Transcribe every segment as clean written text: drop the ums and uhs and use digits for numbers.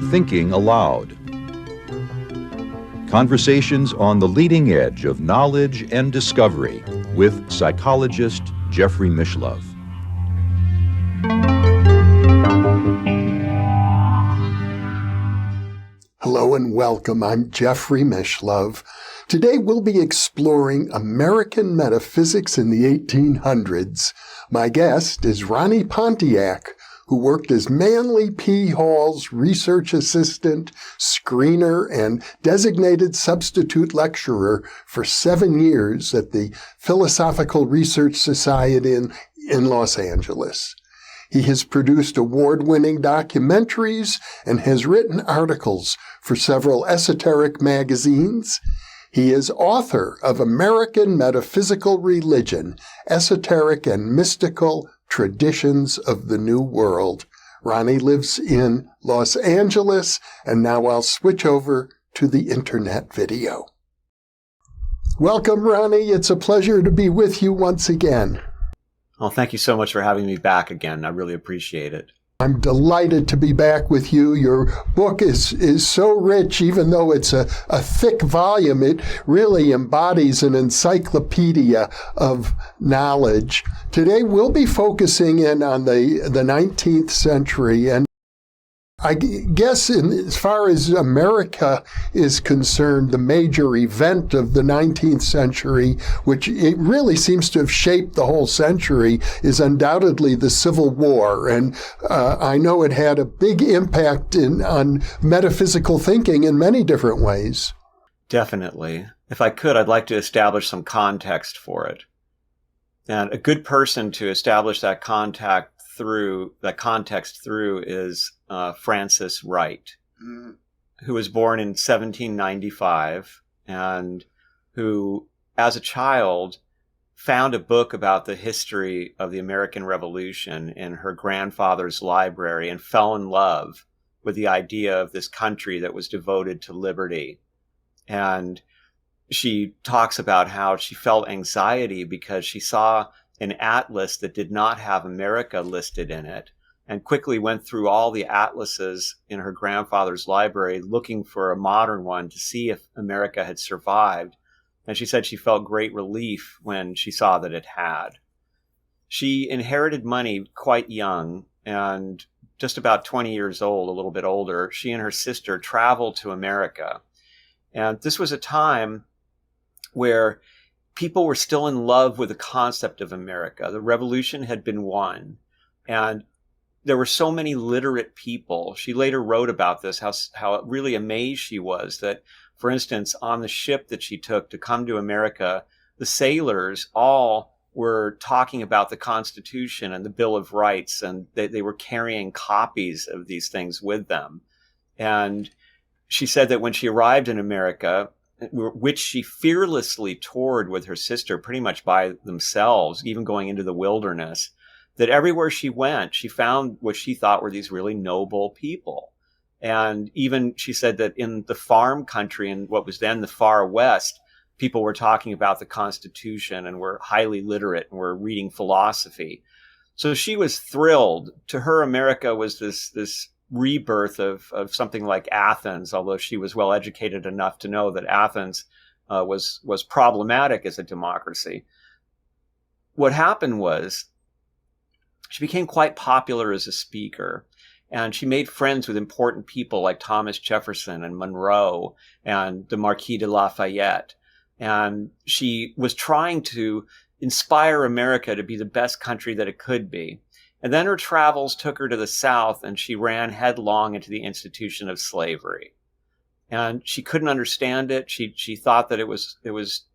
Thinking Aloud. Conversations on the leading edge of knowledge and discovery with psychologist Jeffrey Mishlove. Hello and welcome. I'm Jeffrey Mishlove. Today we'll be exploring American metaphysics in the 1800s. My guest is Ronnie Pontiac, who worked as Manly P. Hall's research assistant, screener, and designated substitute lecturer for 7 years at the Philosophical Research Society in Los Angeles. He has produced award-winning documentaries and has written articles for several esoteric magazines. He is author of American Metaphysical Religion, Esoteric and Mystical Traditions of the New World. Ronnie lives in Los Angeles, and now I'll switch over to the internet video. Welcome, Ronnie. It's a pleasure to be with you once again. Well, thank you so much for having me back again. I really appreciate it. I'm delighted to be back with you. Your book is so rich, even though it's a thick volume, it really embodies an encyclopedia of knowledge. Today, we'll be focusing in on the 19th century, and I guess as far as America is concerned, the major event of the 19th century, which it really seems to have shaped the whole century, is undoubtedly the Civil War. And I know it had a big impact on metaphysical thinking in many different ways. Definitely. If I could, I'd like to establish some context for it. And a good person to establish that context through is Francis Wright, who was born in 1795 and who, as a child, found a book about the history of the American Revolution in her grandfather's library and fell in love with the idea of this country that was devoted to liberty. And she talks about how she felt anxiety because she saw an atlas that did not have America listed in it, and quickly went through all the atlases in her grandfather's library looking for a modern one to see if America had survived. And she said she felt great relief when she saw that it had. She inherited money quite young, and just about 20 years old, a little bit older, she and her sister traveled to America. And this was a time where people were still in love with the concept of America. The revolution had been won, and there were so many literate people. She later wrote about this, how really amazed she was that, for instance, on the ship that she took to come to America, the sailors all were talking about the Constitution and the Bill of Rights, and they were carrying copies of these things with them. And she said that when she arrived in America, which she fearlessly toured with her sister pretty much by themselves, even going into the wilderness, that everywhere she went, she found what she thought were these really noble people. And even she said that in the farm country, in what was then the far west, people were talking about the Constitution and were highly literate and were reading philosophy. So she was thrilled. To her, America was this rebirth of something like Athens, although she was well educated enough to know that Athens was problematic as a democracy. What happened was she became quite popular as a speaker, and she made friends with important people like Thomas Jefferson and Monroe and the Marquis de Lafayette. And she was trying to inspire America to be the best country that it could be. And then her travels took her to the South, and she ran headlong into the institution of slavery. And she couldn't understand it. She thought that it was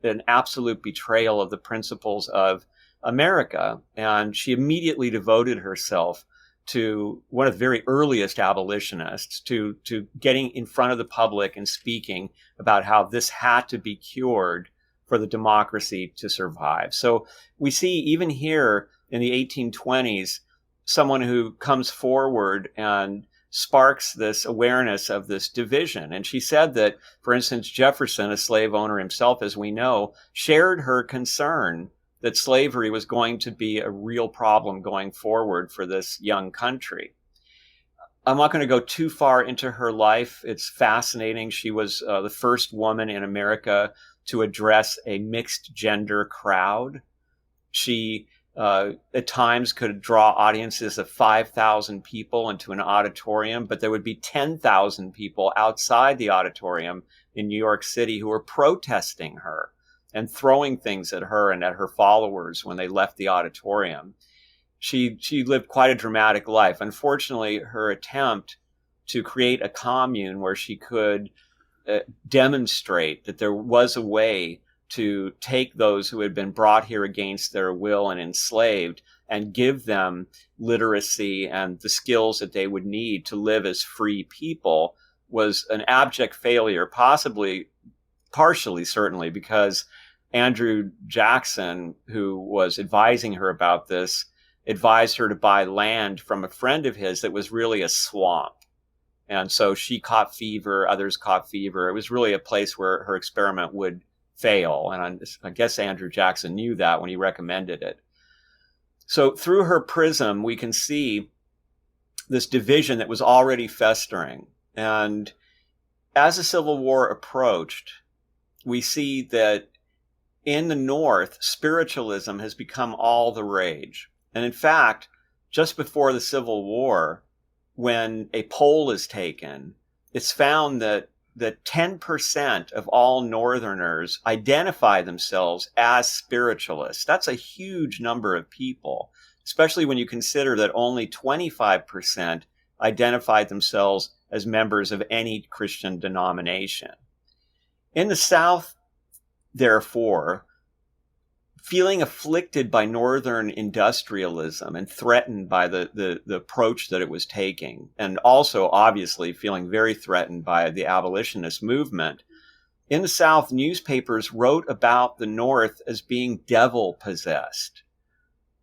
an absolute betrayal of the principles of America. And she immediately devoted herself to one of the very earliest abolitionists, to getting in front of the public and speaking about how this had to be cured for the democracy to survive. So we see even here in the 1820s, someone who comes forward and sparks this awareness of this division. And she said that, for instance, Jefferson, a slave owner himself, as we know, shared her concern that slavery was going to be a real problem going forward for this young country. I'm not going to go too far into her life. It's fascinating. She was the first woman in America to address a mixed gender crowd. She, at times, could draw audiences of 5,000 people into an auditorium, but there would be 10,000 people outside the auditorium in New York City who were protesting her and throwing things at her and at her followers when they left the auditorium. She lived quite a dramatic life. Unfortunately, her attempt to create a commune where she could demonstrate that there was a way to take those who had been brought here against their will and enslaved and give them literacy and the skills that they would need to live as free people was an abject failure, partially, certainly, because Andrew Jackson, who was advising her about this, advised her to buy land from a friend of his that was really a swamp. And so she caught fever, others caught fever. It was really a place where her experiment would fail. And I guess Andrew Jackson knew that when he recommended it. So through her prism, we can see this division that was already festering. And as the Civil War approached, we see that in the North, spiritualism has become all the rage. And in fact, just before the Civil War, when a poll is taken, it's found that 10% of all Northerners identify themselves as spiritualists. That's a huge number of people, especially when you consider that only 25% identified themselves as members of any Christian denomination. In the South, therefore, feeling afflicted by Northern industrialism and threatened by the approach that it was taking, and also obviously feeling very threatened by the abolitionist movement, in the South, newspapers wrote about the North as being devil-possessed,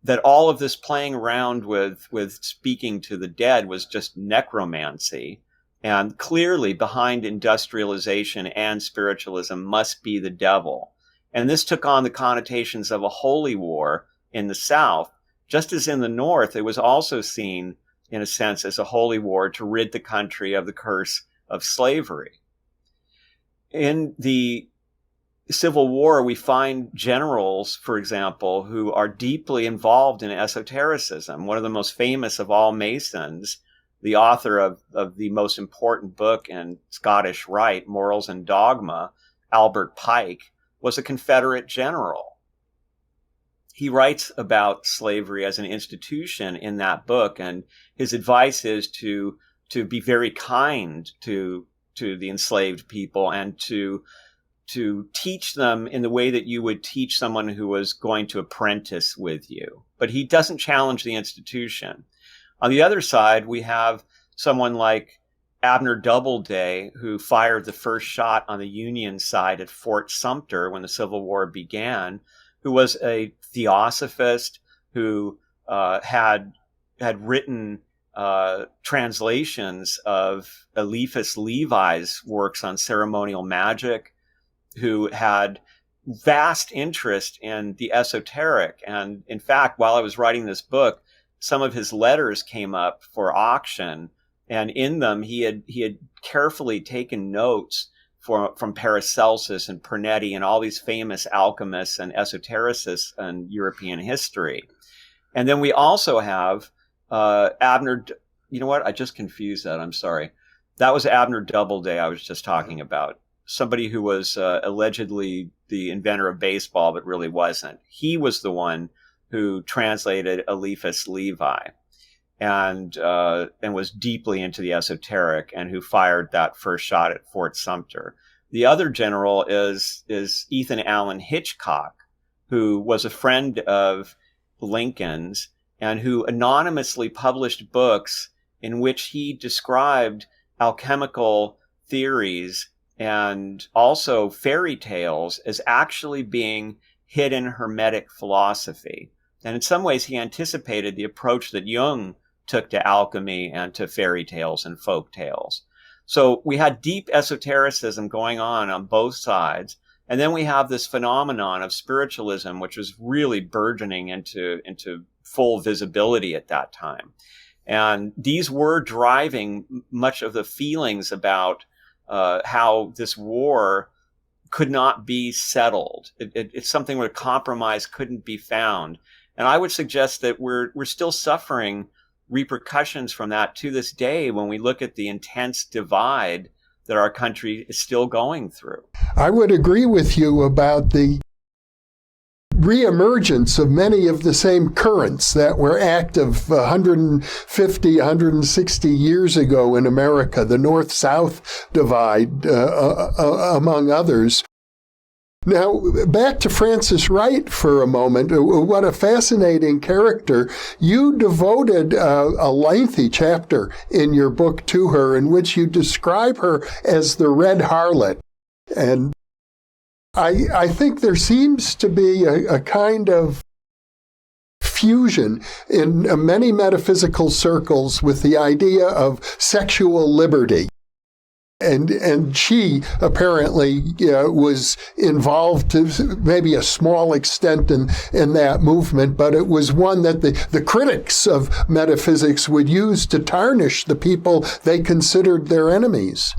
that all of this playing around with speaking to the dead was just necromancy, and clearly behind industrialization and spiritualism must be the devil. And this took on the connotations of a holy war in the South, just as in the North, it was also seen, in a sense, as a holy war to rid the country of the curse of slavery. In the Civil War, we find generals, for example, who are deeply involved in esotericism. One of the most famous of all Masons, the author of the most important book in Scottish Rite, Morals and Dogma, Albert Pike, was a Confederate general. He writes about slavery as an institution in that book, and his advice is to be very kind to the enslaved people and to teach them in the way that you would teach someone who was going to apprentice with you. But he doesn't challenge the institution. On the other side, we have someone like Abner Doubleday, who fired the first shot on the Union side at Fort Sumter when the Civil War began, who was a theosophist who had written translations of Eliphas Levi's works on ceremonial magic, who had vast interest in the esoteric. And in fact, while I was writing this book, some of his letters came up for auction. And in them, he had carefully taken notes from Paracelsus and Pernetti and all these famous alchemists and esotericists in European history. And then we also have Abner. You know what? I just confused that. I'm sorry. That was Abner Doubleday I was just talking about. Somebody who was allegedly the inventor of baseball, but really wasn't. He was the one who translated Eliphas Levi. And was deeply into the esoteric, and who fired that first shot at Fort Sumter. The other general is Ethan Allen Hitchcock, who was a friend of Lincoln's and who anonymously published books in which he described alchemical theories and also fairy tales as actually being hidden Hermetic philosophy. And in some ways, he anticipated the approach that Jung took to alchemy and to fairy tales and folk tales. So we had deep esotericism going on both sides. And then we have this phenomenon of spiritualism, which was really burgeoning into full visibility at that time. And these were driving much of the feelings about how this war could not be settled. It's something where compromise couldn't be found. And I would suggest that we're still suffering repercussions from that to this day when we look at the intense divide that our country is still going through. I would agree with you about the reemergence of many of the same currents that were active 150, 160 years ago in America, the North-South divide, among others. Now, back to Frances Wright for a moment. What a fascinating character. You devoted a lengthy chapter in your book to her in which you describe her as the Red Harlot. And I think there seems to be a kind of fusion in many metaphysical circles with the idea of sexual liberty. And she apparently was involved to maybe a small extent in that movement, but it was one that the critics of metaphysics would use to tarnish the people they considered their enemies.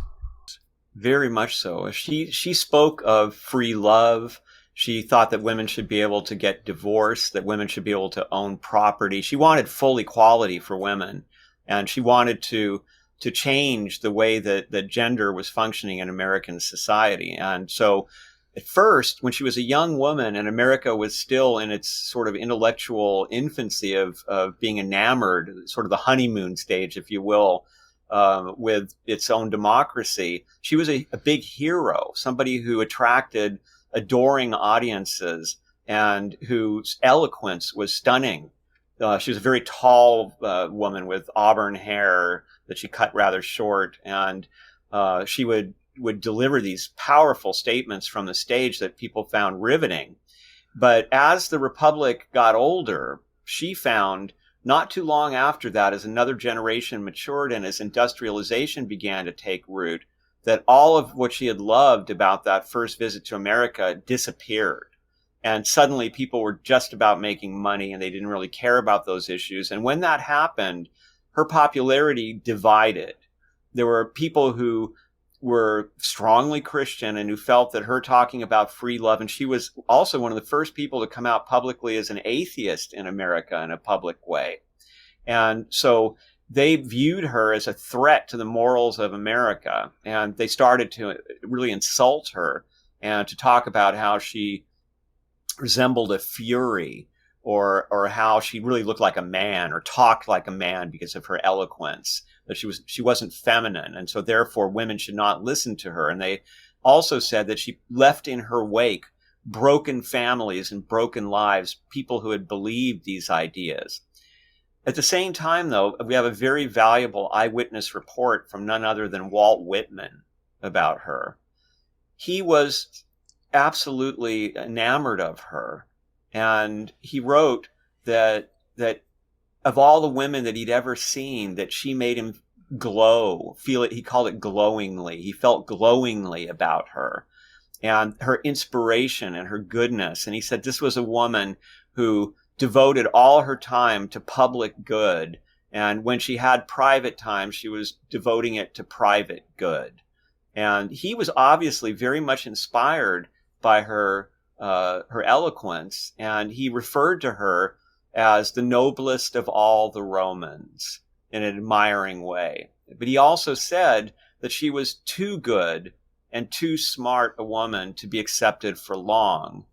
Very much so. She spoke of free love. She thought that women should be able to get divorced, that women should be able to own property. She wanted full equality for women, and she wanted to change the way that gender was functioning in American society. And so at first, when she was a young woman and America was still in its sort of intellectual infancy of being enamored, sort of the honeymoon stage, if you will, with its own democracy, she was a big hero, somebody who attracted adoring audiences and whose eloquence was stunning. She was a very tall woman with auburn hair that she cut rather short, and she would deliver these powerful statements from the stage that people found riveting. But as the Republic got older, she found not too long after that, as another generation matured and as industrialization began to take root, that all of what she had loved about that first visit to America disappeared. And suddenly people were just about making money and they didn't really care about those issues. And when that happened, her popularity divided. There were people who were strongly Christian and who felt that her talking about free love, and she was also one of the first people to come out publicly as an atheist in America in a public way. And so they viewed her as a threat to the morals of America. And they started to really insult her and to talk about how she resembled a fury, or how she really looked like a man or talked like a man because of her eloquence, that she wasn't feminine, and so therefore women should not listen to her. And they also said that she left in her wake broken families and broken lives, people who had believed these ideas. At the same time, though, we have a very valuable eyewitness report from none other than Walt Whitman about her. He was absolutely enamored of her. And he wrote that of all the women that he'd ever seen, that she made him glow, feel it. He called it glowingly. He felt glowingly about her and her inspiration and her goodness. And he said this was a woman who devoted all her time to public good. And when she had private time, she was devoting it to private good. And he was obviously very much inspired by her eloquence, and he referred to her as the noblest of all the Romans in an admiring way. But he also said that she was too good and too smart a woman to be accepted for long.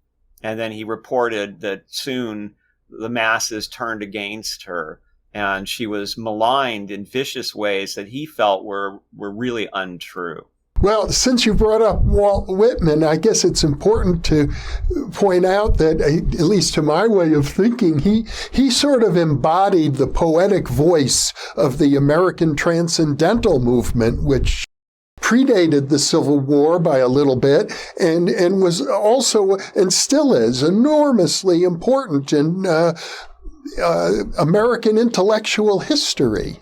And then he reported that soon the masses turned against her, and she was maligned in vicious ways that he felt were really untrue. Well, since you brought up Walt Whitman, I guess it's important to point out that, at least to my way of thinking, he sort of embodied the poetic voice of the American Transcendental movement, which predated the Civil War by a little bit and was also, and still is, enormously important in American intellectual history.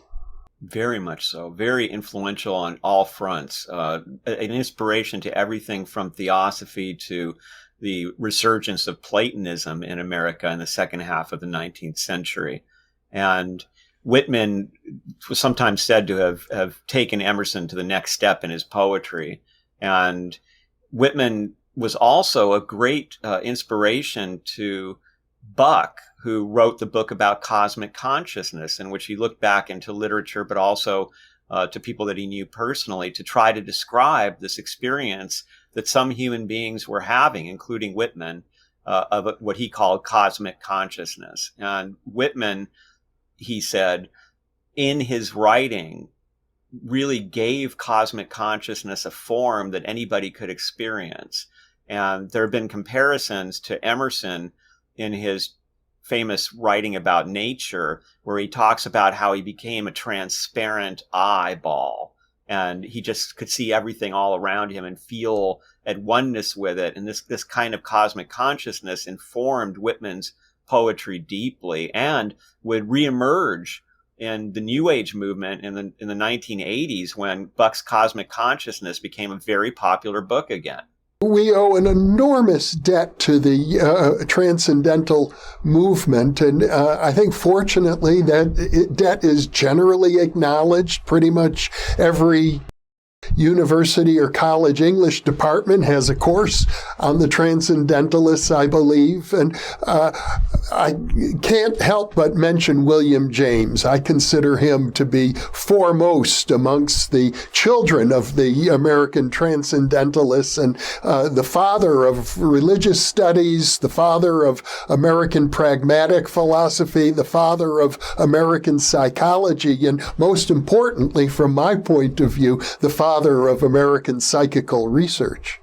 Very much so. Very influential on all fronts. An inspiration to everything from theosophy to the resurgence of Platonism in America in the second half of the 19th century. And Whitman was sometimes said to have taken Emerson to the next step in his poetry. And Whitman was also a great inspiration to Buck, who wrote the book about cosmic consciousness, in which he looked back into literature, but also to people that he knew personally, to try to describe this experience that some human beings were having, including Whitman, of what he called cosmic consciousness. And Whitman, he said, in his writing, really gave cosmic consciousness a form that anybody could experience. And there have been comparisons to Emerson in his famous writing about nature, where he talks about how he became a transparent eyeball, and he just could see everything all around him and feel at oneness with it. And this kind of cosmic consciousness informed Whitman's poetry deeply, and would reemerge in the New Age movement in the 1980s, when Buck's Cosmic Consciousness became a very popular book again. We owe an enormous debt to the transcendental movement, and I think fortunately that debt is generally acknowledged. Pretty much every university or college English department has a course on the Transcendentalists, I believe. And I can't help but mention William James. I consider him to be foremost amongst the children of the American Transcendentalists, and the father of religious studies, the father of American pragmatic philosophy, the father of American psychology, and most importantly, from my point of view, the father of American psychical research.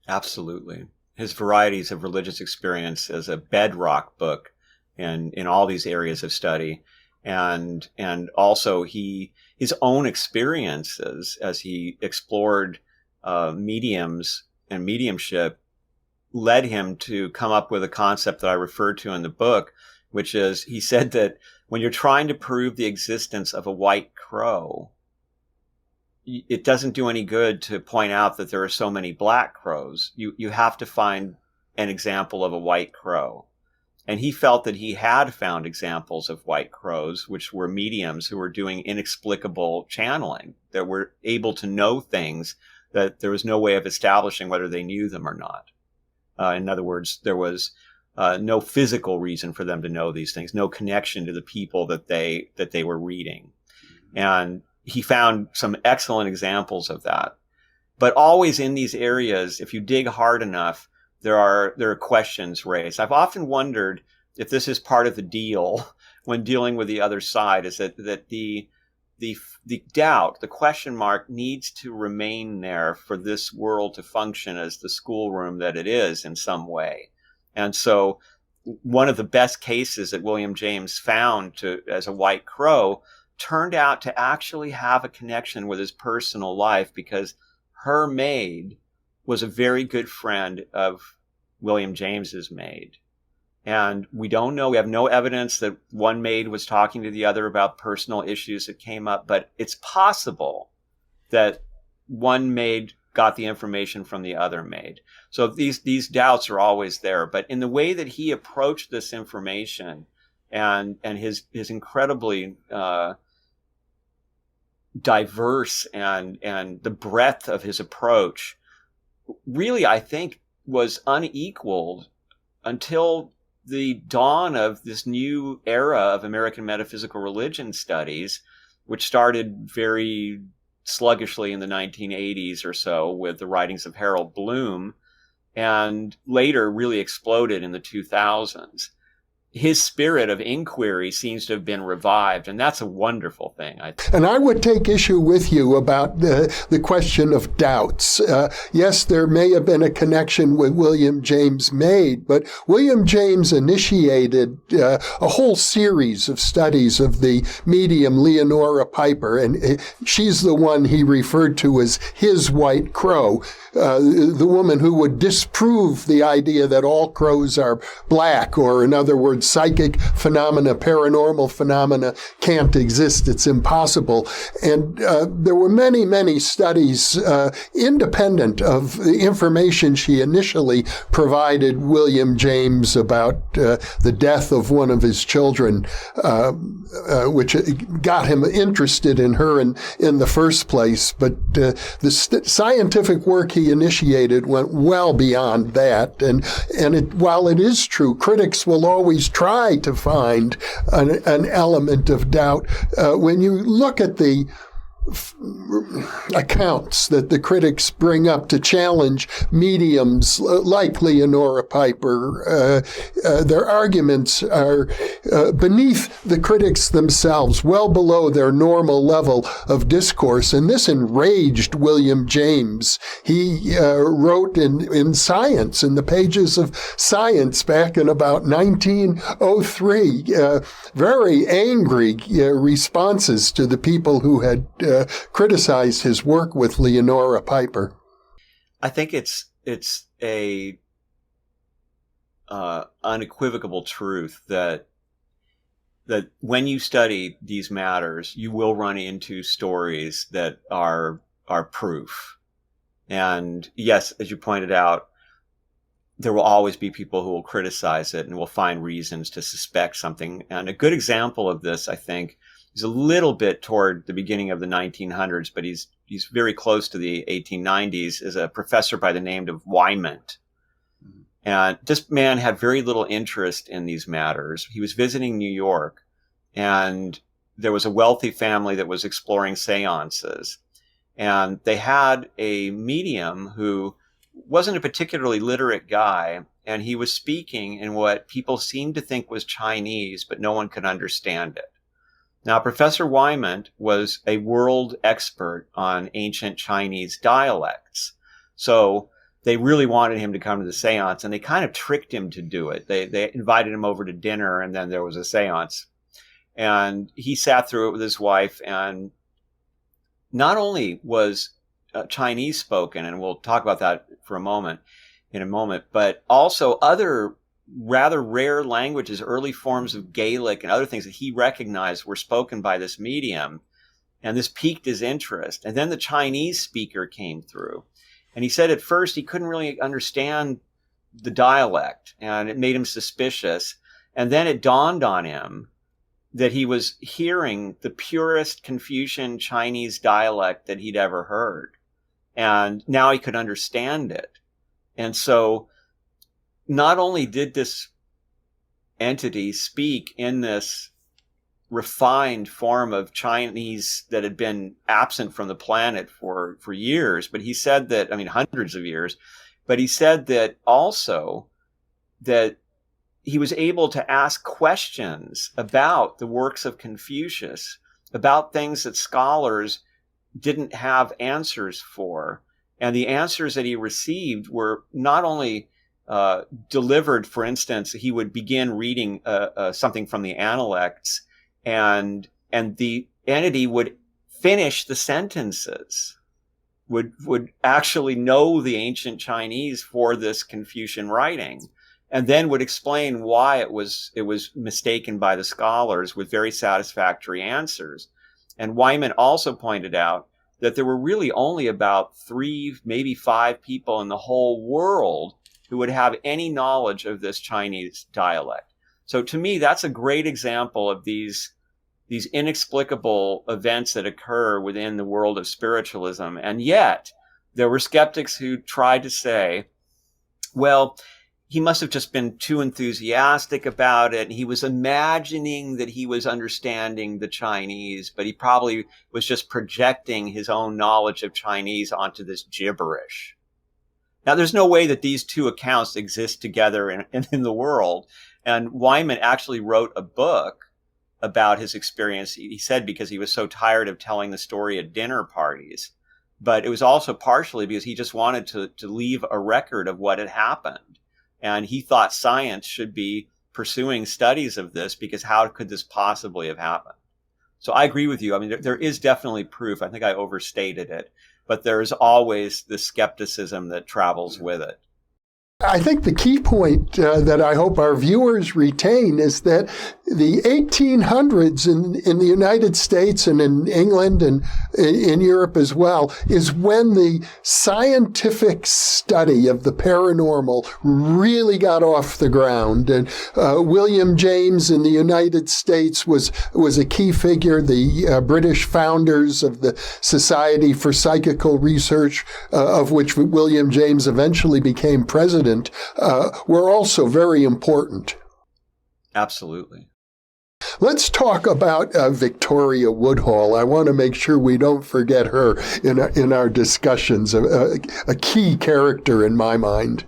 Absolutely. His Varieties of Religious Experience is a bedrock book in all these areas of study. And also his own experiences as he explored mediums and mediumship led him to come up with a concept that I referred to in the book, which is, he said that when you're trying to prove the existence of a white crow, it doesn't do any good to point out that there are so many black crows. You have to find an example of a white crow. And he felt that he had found examples of white crows, which were mediums who were doing inexplicable channeling, that were able to know things that there was no way of establishing whether they knew them or not. In other words, there was no physical reason for them to know these things, no connection to the people that they were reading. And he found some excellent examples of that. But always in these areas, if you dig hard enough, there are questions raised. I've often wondered if this is part of the deal when dealing with the other side, is that the doubt, the question mark, needs to remain there for this world to function as the schoolroom that it is in some way. And so one of the best cases that William James found as a white crow turned out to actually have a connection with his personal life, because her maid was a very good friend of William James's maid. And we don't know, we have no evidence that one maid was talking to the other about personal issues that came up, but it's possible that one maid got the information from the other maid. So these doubts are always there. But in the way that he approached this information and his incredibly diverse and the breadth of his approach really, I think, was unequaled until the dawn of this new era of American metaphysical religion studies, which started very sluggishly in the 1980s or so with the writings of Harold Bloom, and later really exploded in the 2000s. His spirit of inquiry seems to have been revived, and that's a wonderful thing, I think. And I would take issue with you about the question of doubts. Yes, there may have been a connection with William James' maid, but William James initiated a whole series of studies of the medium Leonora Piper, and she's the one he referred to as his white crow, the woman who would disprove the idea that all crows are black, or in other words, psychic phenomena, paranormal phenomena can't exist. It's impossible. And there were many, many studies independent of the information she initially provided William James about the death of one of his children, which got him interested in her in the first place. But the scientific work he initiated went well beyond that. And while it is true, critics will always try to find an element of doubt. When you look at the accounts that the critics bring up to challenge mediums like Leonora Piper, their arguments are beneath the critics themselves, well below their normal level of discourse. And this enraged William James. He wrote in Science, in the pages of Science back in about 1903, very angry responses to the people who had criticized his work with Leonora Piper. I think it's a unequivocal truth that when you study these matters, you will run into stories that are proof. And yes, as you pointed out, there will always be people who will criticize it and will find reasons to suspect something. And a good example of this, I think, is a little bit toward the beginning of the 1900s, but he's very close to the 1890s, is a professor by the name of Wymant. And this man had very little interest in these matters. He was visiting New York, and there was a wealthy family that was exploring seances. And they had a medium who wasn't a particularly literate guy, and he was speaking in what people seemed to think was Chinese, but no one could understand it. Now, Professor Wymant was a world expert on ancient Chinese dialects. So they really wanted him to come to the seance, and they kind of tricked him to do it. They invited him over to dinner, and then there was a seance. And he sat through it with his wife, and not only was Chinese spoken, and we'll talk about that in a moment, but also other rather rare languages, early forms of Gaelic and other things that he recognized were spoken by this medium. And this piqued his interest. And then the Chinese speaker came through. And he said at first he couldn't really understand the dialect, and it made him suspicious. And then it dawned on him that he was hearing the purest Confucian Chinese dialect that he'd ever heard. And now he could understand it. And so not only did this entity speak in this refined form of Chinese that had been absent from the planet for years, but he said that, hundreds of years, but he said that also that he was able to ask questions about the works of Confucius, about things that scholars didn't have answers for. And the answers that he received were not only delivered, for instance, he would begin reading something from the Analects, and the entity would finish the sentences, would actually know the ancient Chinese for this Confucian writing, and then would explain why it was mistaken by the scholars with very satisfactory answers. And Wymant also pointed out that there were really only about 3, maybe 5 people in the whole world who would have any knowledge of this Chinese dialect. So to me, that's a great example of these inexplicable events that occur within the world of spiritualism. And yet there were skeptics who tried to say, well, he must have just been too enthusiastic about it. He was imagining that he was understanding the Chinese, but he probably was just projecting his own knowledge of Chinese onto this gibberish. Now, there's no way that these two accounts exist together in the world. And Wymant actually wrote a book about his experience, he said, because he was so tired of telling the story at dinner parties. But it was also partially because he just wanted to leave a record of what had happened. And he thought science should be pursuing studies of this, because how could this possibly have happened? So I agree with you. There is definitely proof. I think I overstated it. But there's always the skepticism that travels with it. I think the key point that I hope our viewers retain is that the 1800s in the United States and in England and in Europe as well is when the scientific study of the paranormal really got off the ground. And William James in the United States was a key figure. The British founders of the Society for Psychical Research, of which William James eventually became president, were also very important. Absolutely. Let's talk about Victoria Woodhull. I want to make sure we don't forget her in our discussions, a key character in my mind.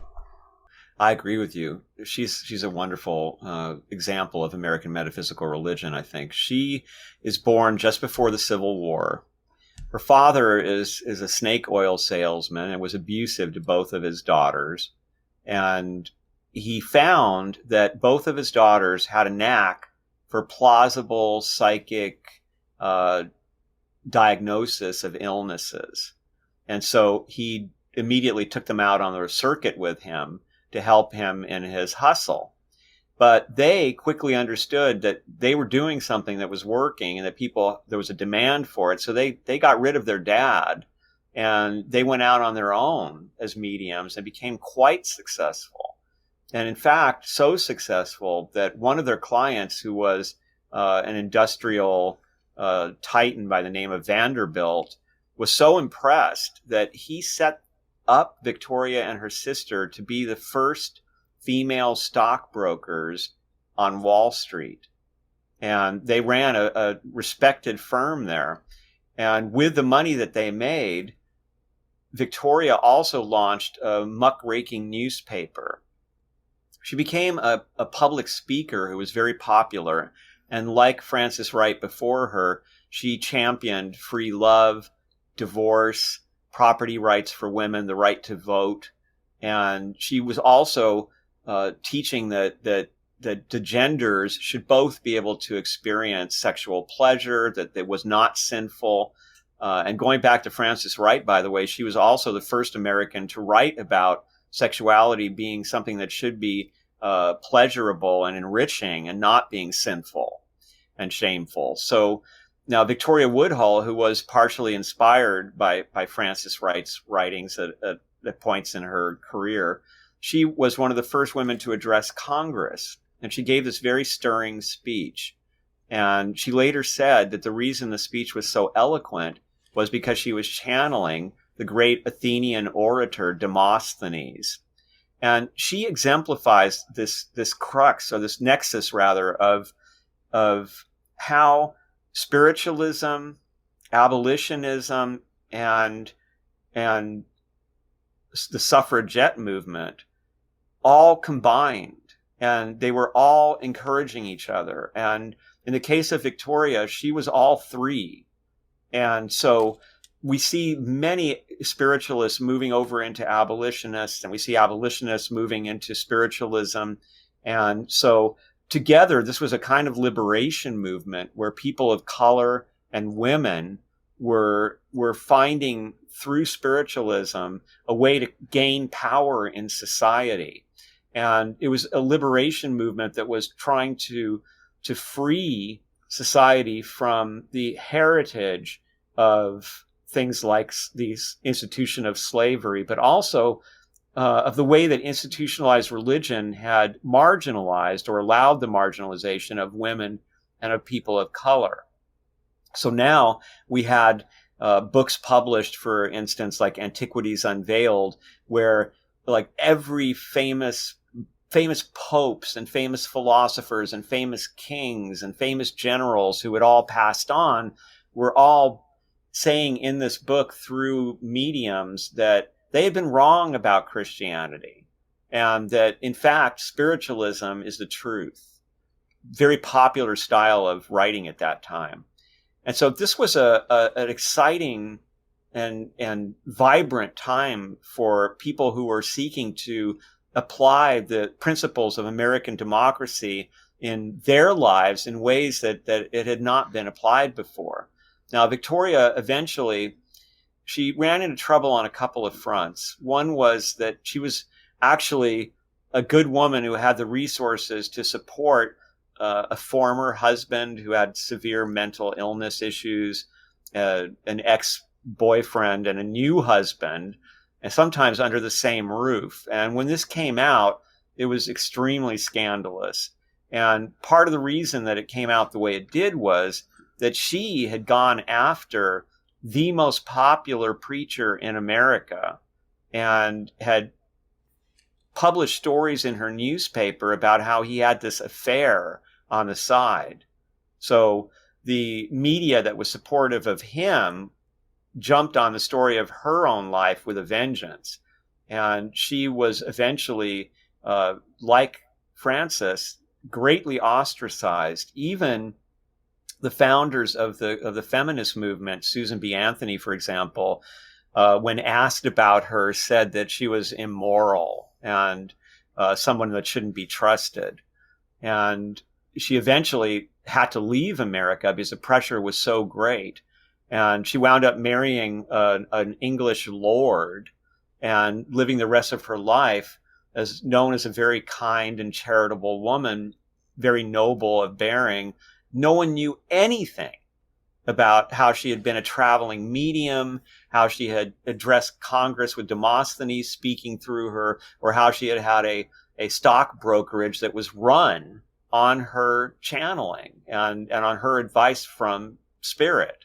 I agree with you. She's a wonderful example of American metaphysical religion, I think. She is born just before the Civil War. Her father is a snake oil salesman and was abusive to both of his daughters. And he found that both of his daughters had a knack for plausible psychic diagnosis of illnesses. And so he immediately took them out on the circuit with him to help him in his hustle. But they quickly understood that they were doing something that was working and that there was a demand for it. So they got rid of their dad and they went out on their own as mediums and became quite successful. And in fact, so successful that one of their clients, who was an industrial titan by the name of Vanderbilt, was so impressed that he set up Victoria and her sister to be the first female stockbrokers on Wall Street. And they ran a respected firm there. And with the money that they made, Victoria also launched a muckraking newspaper. She became a public speaker who was very popular. And like Frances Wright before her, she championed free love, divorce, property rights for women, the right to vote. And she was also teaching that the genders should both be able to experience sexual pleasure, that it was not sinful. And going back to Frances Wright, by the way, she was also the first American to write about sexuality being something that should be pleasurable and enriching and not being sinful and shameful. So now Victoria Woodhull, who was partially inspired by Frances Wright's writings at points in her career, she was one of the first women to address Congress. And she gave this very stirring speech. And she later said that the reason the speech was so eloquent was because she was channeling the great Athenian orator Demosthenes. And she exemplifies this crux, or this nexus rather, of how spiritualism, abolitionism, and the suffragette movement all combined, and they were all encouraging each other. And in the case of Victoria, she was all three. And so we see many spiritualists moving over into abolitionists, and we see abolitionists moving into spiritualism. And so together, this was a kind of liberation movement where people of color and women were finding through spiritualism a way to gain power in society. And it was a liberation movement that was trying to free society from the heritage of things like the institution of slavery, but also of the way that institutionalized religion had marginalized or allowed the marginalization of women and of people of color. So now we had books published, for instance, like Antiquities Unveiled, where like every famous popes and famous philosophers and famous kings and famous generals who had all passed on were all saying in this book through mediums that they had been wrong about Christianity and that, in fact, spiritualism is the truth. Very popular style of writing at that time. And so this was an exciting and vibrant time for people who were seeking to apply the principles of American democracy in their lives in ways that it had not been applied before. Now, Victoria eventually, she ran into trouble on a couple of fronts. One was that she was actually a good woman who had the resources to support a former husband who had severe mental illness issues, an ex-boyfriend, and a new husband, and sometimes under the same roof. And when this came out, it was extremely scandalous. And part of the reason that it came out the way it did was that she had gone after the most popular preacher in America and had published stories in her newspaper about how he had this affair on the side. So the media that was supportive of him jumped on the story of her own life with a vengeance. And she was eventually, like Frances, greatly ostracized. Even the founders of the feminist movement, Susan B. Anthony, for example, when asked about her, said that she was immoral and someone that shouldn't be trusted. And she eventually had to leave America because the pressure was so great. And she wound up marrying an English lord and living the rest of her life as known as a very kind and charitable woman, very noble of bearing. No one knew anything about how she had been a traveling medium, how she had addressed Congress with Demosthenes speaking through her, or how she had had a stock brokerage that was run on her channeling and on her advice from spirit.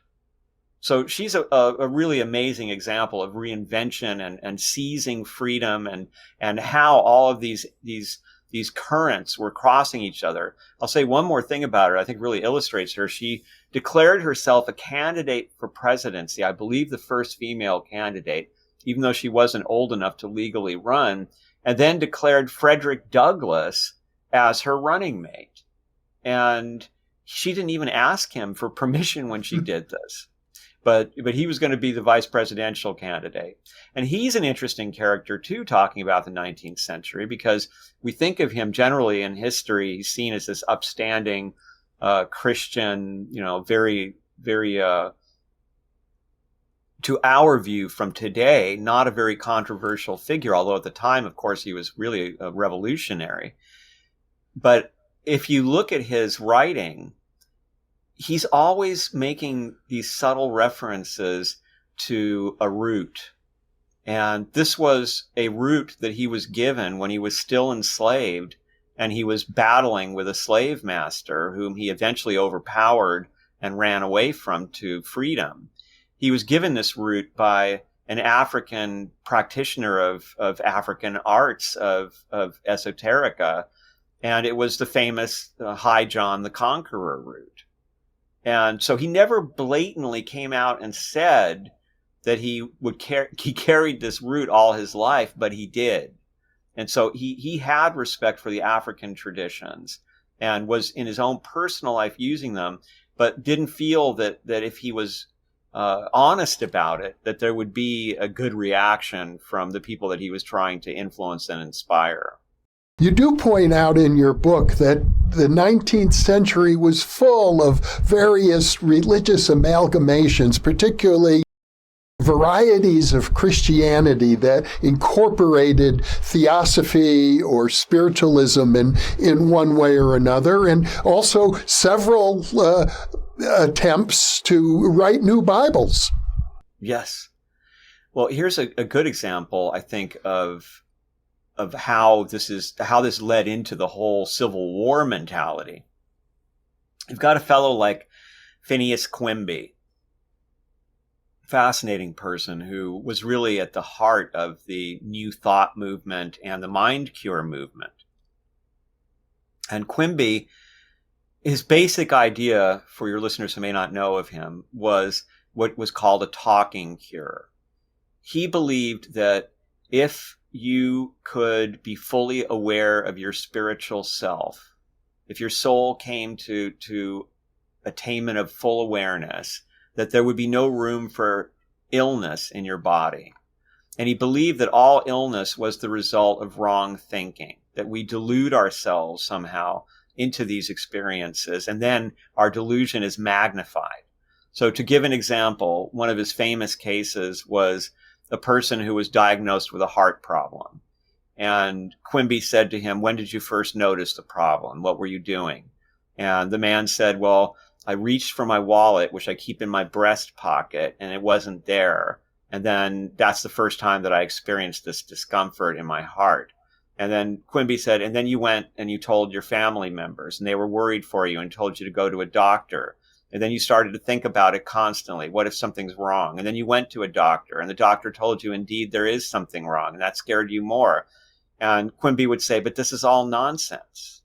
So she's a really amazing example of reinvention and seizing freedom and how all of these currents were crossing each other. I'll say one more thing about her I think really illustrates her. She declared herself a candidate for presidency, I believe the first female candidate, even though she wasn't old enough to legally run, and then declared Frederick Douglass as her running mate. And she didn't even ask him for permission when she did this. But he was going to be the vice presidential candidate. And he's an interesting character, too, talking about the 19th century, because we think of him generally in history, he's seen as this upstanding Christian, very, very, to our view from today, not a very controversial figure, although at the time, of course, he was really a revolutionary. But if you look at his writing, he's always making these subtle references to a root. And this was a root that he was given when he was still enslaved and he was battling with a slave master whom he eventually overpowered and ran away from to freedom. He was given this root by an African practitioner of African arts, of esoterica, and it was the famous High John the Conqueror root. And so he never blatantly came out and said that he carried this root all his life, but he did. And so he had respect for the African traditions and was in his own personal life using them, but didn't feel that if he was honest about it, that there would be a good reaction from the people that he was trying to influence and inspire. You do point out in your book that the 19th century was full of various religious amalgamations, particularly varieties of Christianity that incorporated theosophy or spiritualism in one way or another, and also several attempts to write new Bibles. Yes. Well, here's a good example, I think, of how this led into the whole Civil War mentality. You've got a fellow like Phineas Quimby, fascinating person who was really at the heart of the New Thought movement and the Mind Cure movement. And Quimby, his basic idea, for your listeners who may not know of him, was what was called a talking cure. He believed that if you could be fully aware of your spiritual self, if your soul came to attainment of full awareness, that there would be no room for illness in your body. And he believed that all illness was the result of wrong thinking, that we delude ourselves somehow into these experiences, and then our delusion is magnified. So to give an example, one of his famous cases was a person who was diagnosed with a heart problem. And Quimby said to him, "When did you first notice the problem? What were you doing?" And the man said, "Well, I reached for my wallet, which I keep in my breast pocket, and it wasn't there. And then that's the first time that I experienced this discomfort in my heart." And then Quimby said, "And then you went and you told your family members, and they were worried for you and told you to go to a doctor. And then you started to think about it constantly. What if something's wrong? And then you went to a doctor, and the doctor told you, indeed, there is something wrong, and that scared you more." And Quimby would say, "But this is all nonsense.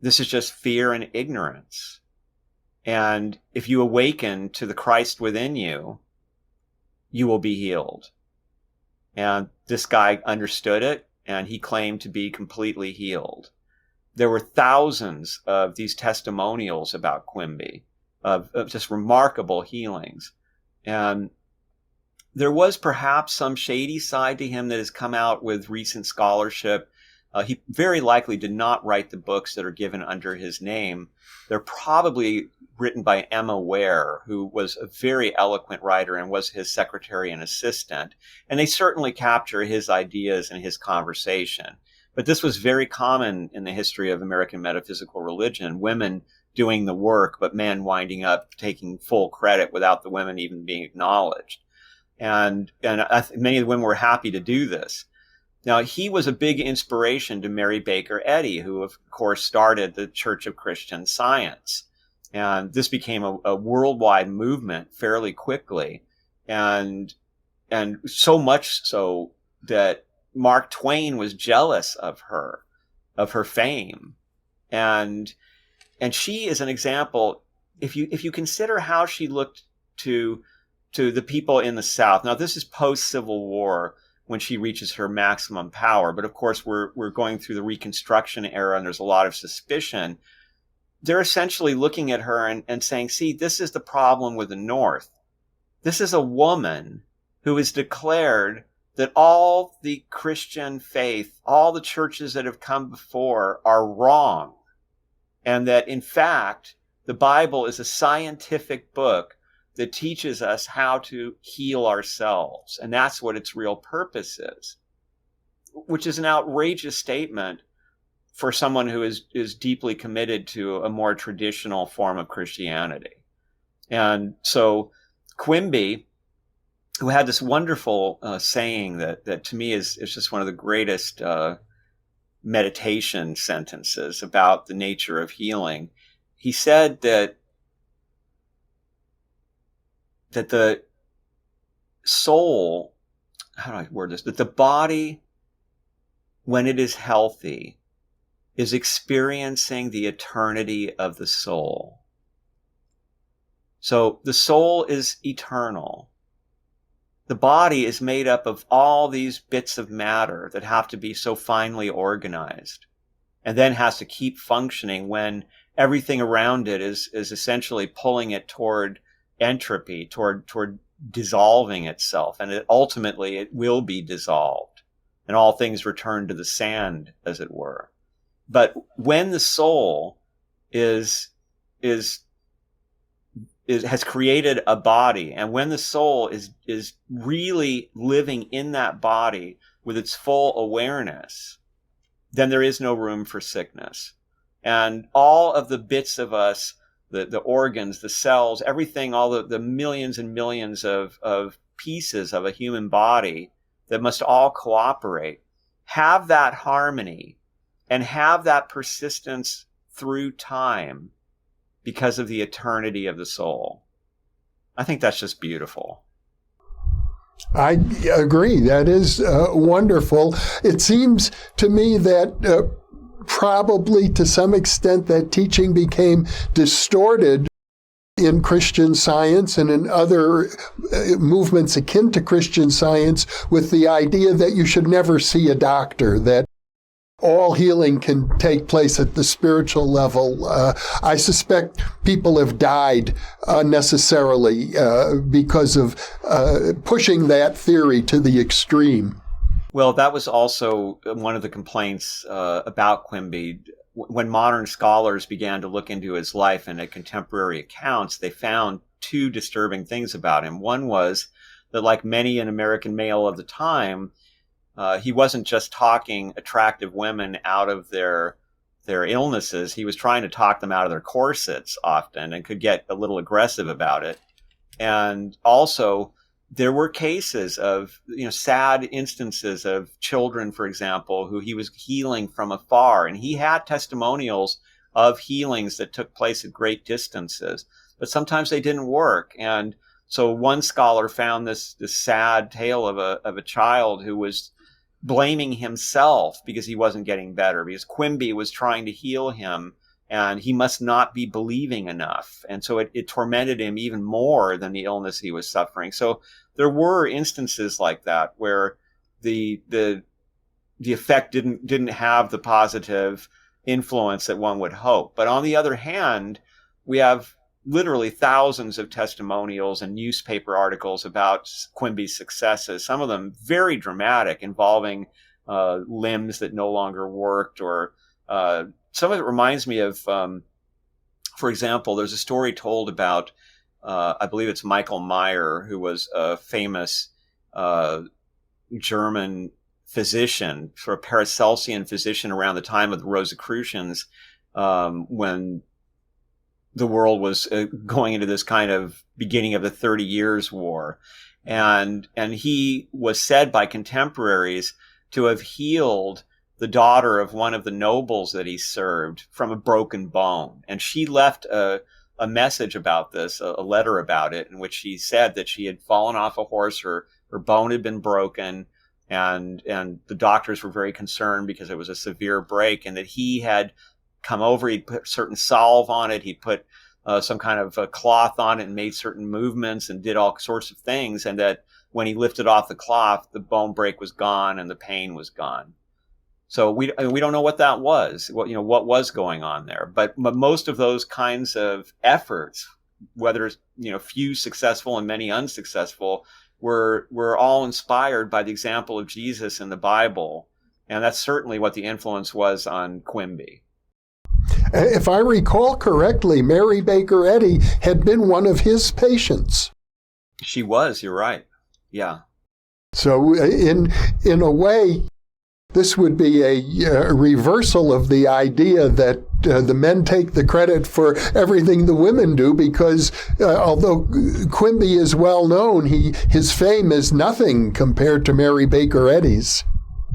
This is just fear and ignorance. And if you awaken to the Christ within you, you will be healed." And this guy understood it, and he claimed to be completely healed. There were thousands of these testimonials about Quimby, of just remarkable healings. And there was perhaps some shady side to him that has come out with recent scholarship. He very likely did not write the books that are given under his name. They're probably written by Emma Ware, who was a very eloquent writer and was his secretary and assistant. And they certainly capture his ideas and his conversation. But this was very common in the history of American metaphysical religion, women doing the work, but men winding up taking full credit without the women even being acknowledged. And many of the women were happy to do this. Now, he was a big inspiration to Mary Baker Eddy, who, of course, started the Church of Christian Science. And this became a worldwide movement fairly quickly. And so much so that Mark Twain was jealous of her fame. And she is an example. If you consider how she looked to the people in the South. Now, this is post-Civil War, when she reaches her maximum power. But of course, we're going through the Reconstruction era, and there's a lot of suspicion. They're essentially looking at her and saying, see, this is the problem with the North. This is a woman who has declared that all the Christian faith, all the churches that have come before are wrong. And that, in fact, the Bible is a scientific book that teaches us how to heal ourselves. And that's what its real purpose is, which is an outrageous statement for someone who is deeply committed to a more traditional form of Christianity. And so Quimby, who had this wonderful saying that to me is just one of the greatest meditation sentences about the nature of healing. He said that the soul, how do I word this? That the body, when it is healthy, is experiencing the eternity of the soul. So the soul is eternal. The body is made up of all these bits of matter that have to be so finely organized, and then has to keep functioning when everything around it is essentially pulling it toward entropy, toward dissolving itself, and ultimately it will be dissolved, and all things return to the sand, as it were. But when the soul has created a body, and when the soul is really living in that body with its full awareness, then there is no room for sickness. And all of the bits of us, the organs, the cells, everything, all the millions and millions of pieces of a human body that must all cooperate, have that harmony and have that persistence through time because of the eternity of the soul. I think that's just beautiful. I agree. That is wonderful. It seems to me that probably to some extent that teaching became distorted in Christian Science and in other movements akin to Christian Science, with the idea that you should never see a doctor, that all healing can take place at the spiritual level. I suspect people have died unnecessarily because of pushing that theory to the extreme. Well, that was also one of the complaints about Quimby. When modern scholars began to look into his life and at contemporary accounts, they found two disturbing things about him. One was that, like many an American male of the time, he wasn't just talking attractive women out of their illnesses. He was trying to talk them out of their corsets often, and could get a little aggressive about it. And also, there were cases of, sad instances of children, for example, who he was healing from afar, and he had testimonials of healings that took place at great distances, but sometimes they didn't work. And so one scholar found this sad tale of a child who was blaming himself because he wasn't getting better, because Quimby was trying to heal him and he must not be believing enough. And so it tormented him even more than the illness he was suffering. So there were instances like that where the effect didn't have the positive influence that one would hope. But on the other hand, we have literally thousands of testimonials and newspaper articles about Quimby's successes, some of them very dramatic, involving limbs that no longer worked, or some of it reminds me of, for example, there's a story told about, I believe it's Michael Meyer, who was a famous German physician, sort of Paracelsian physician around the time of the Rosicrucians, when the world was going into this kind of beginning of the 30 Years' War. And he was said by contemporaries to have healed the daughter of one of the nobles that he served from a broken bone. And she left a message about this, a letter about it, in which she said that she had fallen off a horse, her bone had been broken, and the doctors were very concerned because it was a severe break, and that he had come over, he'd put certain salve on it, he'd put some kind of a cloth on it and made certain movements and did all sorts of things, and that when he lifted off the cloth, the bone break was gone and the pain was gone. So we don't know what that was, what was going on there. But most of those kinds of efforts, whether few successful and many unsuccessful, were all inspired by the example of Jesus in the Bible, and that's certainly what the influence was on Quimby. If I recall correctly, Mary Baker Eddy had been one of his patients. She was, you're right. Yeah. So in a way, this would be a reversal of the idea that the men take the credit for everything the women do, because although Quimby is well known, his fame is nothing compared to Mary Baker Eddy's.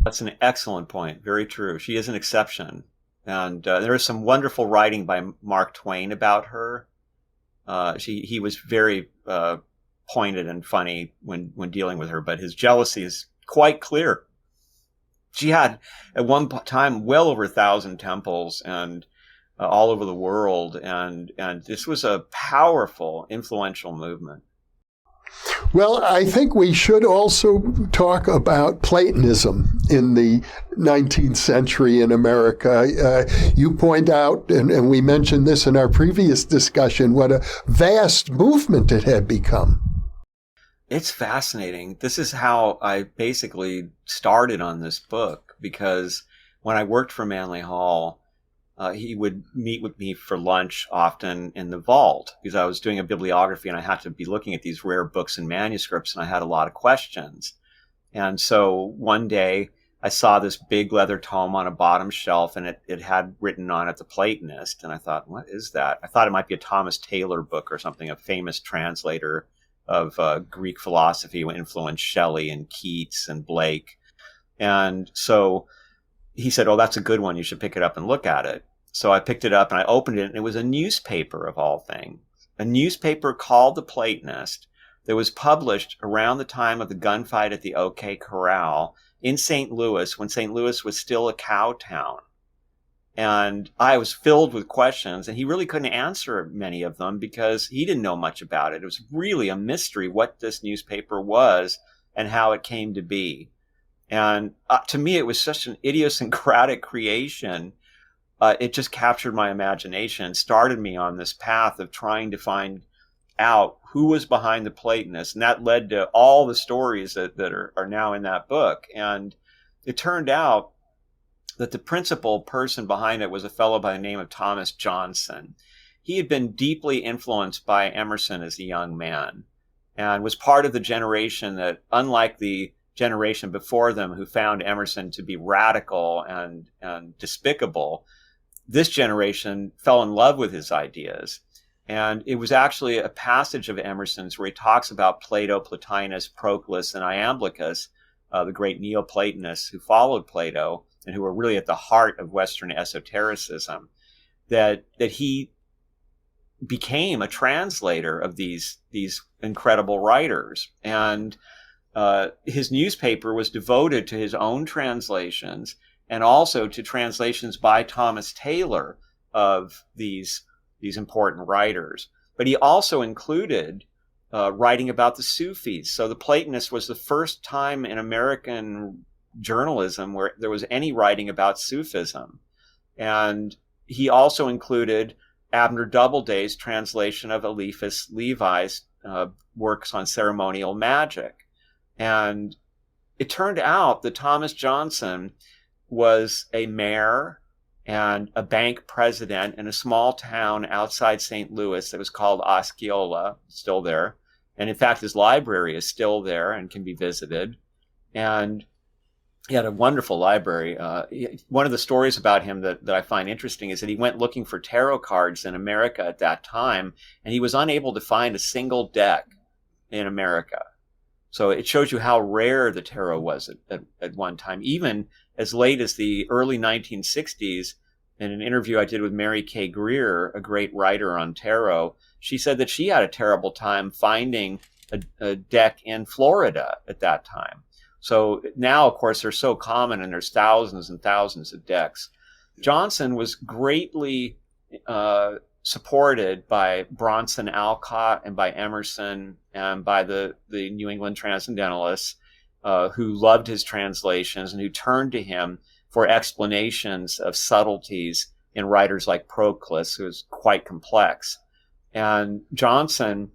That's an excellent point. Very true. She is an exception. And there is some wonderful writing by Mark Twain about her. He was very pointed and funny when dealing with her, but his jealousy is quite clear. She had at one time well over 1,000 temples and all over the world, and this was a powerful, influential movement. Well, I think we should also talk about Platonism in the 19th century in America. You point out, and we mentioned this in our previous discussion, what a vast movement it had become. It's fascinating. This is how I basically started on this book, because when I worked for Manly Hall, he would meet with me for lunch often in the vault, because I was doing a bibliography and I had to be looking at these rare books and manuscripts, and I had a lot of questions. And so one day I saw this big leather tome on a bottom shelf, and it had written on it, The Platonist. And I thought, what is that? I thought it might be a Thomas Taylor book or something, a famous translator of Greek philosophy who influenced Shelley and Keats and Blake. And so he said, oh, that's a good one. You should pick it up and look at it. So I picked it up and I opened it, and it was a newspaper of all things, a newspaper called The Platonist that was published around the time of the gunfight at the OK Corral in St. Louis, when St. Louis was still a cow town. And I was filled with questions, and he really couldn't answer many of them because he didn't know much about it. It was really a mystery what this newspaper was and how it came to be. And to me, it was such an idiosyncratic creation. It just captured my imagination and started me on this path of trying to find out who was behind the Platonists. And that led to all the stories that are now in that book. And it turned out that the principal person behind it was a fellow by the name of Thomas Johnson. He had been deeply influenced by Emerson as a young man and was part of the generation that, unlike the generation before them who found Emerson to be radical and despicable, this generation fell in love with his ideas. And it was actually a passage of Emerson's where he talks about Plato, Plotinus, Proclus, and Iamblichus, the great Neoplatonists who followed Plato and who were really at the heart of Western esotericism, that he became a translator of these incredible writers. And his newspaper was devoted to his own translations and also to translations by Thomas Taylor of these important writers. But he also included writing about the Sufis. So the Platonists was the first time in American journalism where there was any writing about Sufism. And he also included Abner Doubleday's translation of Eliphas Levi's works on ceremonial magic. And it turned out that Thomas Johnson was a mayor and a bank president in a small town outside St. Louis that was called Osceola, still there. And in fact, his library is still there and can be visited. And he had a wonderful library. One of the stories about him that I find interesting is that he went looking for tarot cards in America at that time, and he was unable to find a single deck in America. So it shows you how rare the tarot was at one time. Even as late as the early 1960s, in an interview I did with Mary K. Greer, a great writer on tarot, she said that she had a terrible time finding a deck in Florida at that time. So now, of course, they're so common and there's thousands and thousands of decks. Johnson was greatly supported by Bronson Alcott and by Emerson and by the New England Transcendentalists, who loved his translations and who turned to him for explanations of subtleties in writers like Proclus, who was quite complex. And Johnson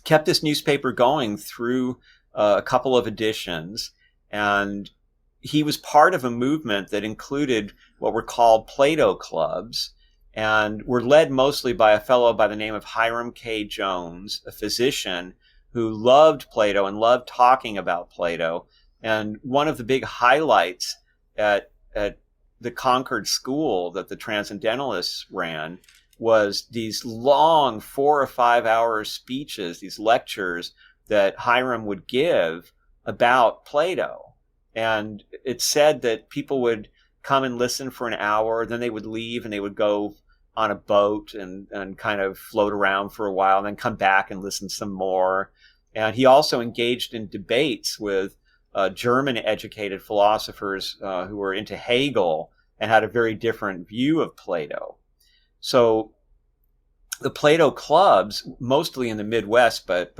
kept this newspaper going through a couple of editions, and he was part of a movement that included what were called Plato clubs, and were led mostly by a fellow by the name of Hiram K. Jones, a physician who loved Plato and loved talking about Plato. And one of the big highlights at the Concord School that the Transcendentalists ran was these long 4 or 5 hour speeches, these lectures that Hiram would give about Plato. And it's said that people would come and listen for an hour, then they would leave and they would go on a boat and kind of float around for a while and then come back and listen some more. And he also engaged in debates with German educated philosophers who were into Hegel and had a very different view of Plato. So the Plato clubs, mostly in the Midwest, but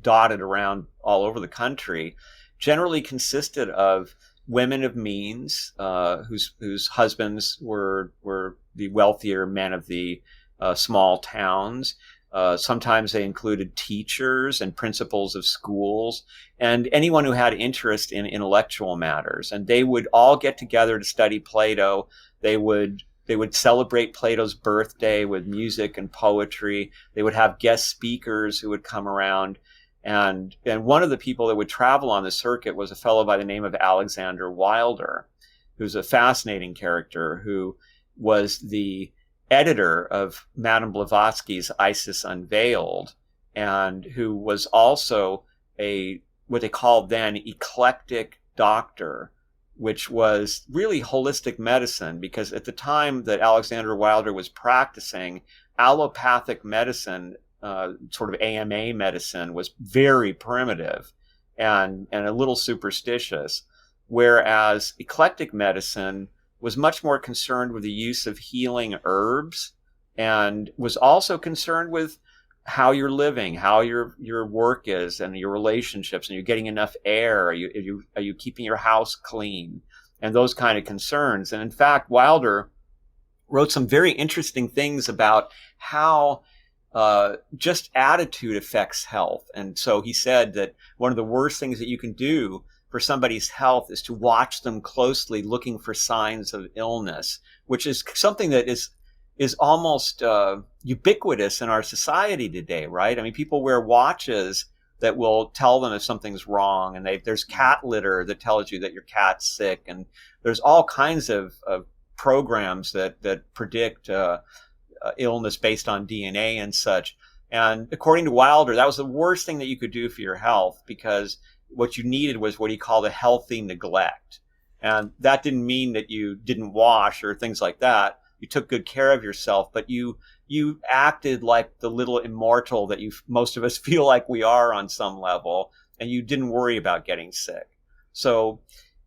dotted around all over the country, generally consisted of women of means whose husbands were the wealthier men of the small towns. Sometimes they included teachers and principals of schools and anyone who had interest in intellectual matters. And they would all get together to study Plato. They would celebrate Plato's birthday with music and poetry. They would have guest speakers who would come around. And one of the people that would travel on the circuit was a fellow by the name of Alexander Wilder, who's a fascinating character, who was the editor of Madame Blavatsky's Isis Unveiled, and who was also what they called then eclectic doctor, which was really holistic medicine, because at the time that Alexander Wilder was practicing, allopathic medicine, sort of AMA medicine, was very primitive and a little superstitious, whereas eclectic medicine was much more concerned with the use of healing herbs and was also concerned with how you're living, how your work is and your relationships, and you're getting enough air, are you keeping your house clean, and those kind of concerns. And in fact, Wilder wrote some very interesting things about how just attitude affects health. And so he said that one of the worst things that you can do for somebody's health is to watch them closely looking for signs of illness, which is something that is almost ubiquitous in our society today, right? I mean, people wear watches that will tell them if something's wrong. And there's cat litter that tells you that your cat's sick. And there's all kinds of programs that predict illness based on DNA and such. And according to Wilder, that was the worst thing that you could do for your health, because what you needed was what he called a healthy neglect. And that didn't mean that you didn't wash or things like that. You took good care of yourself, but you acted like the little immortal that most of us feel like we are on some level, and you didn't worry about getting sick. So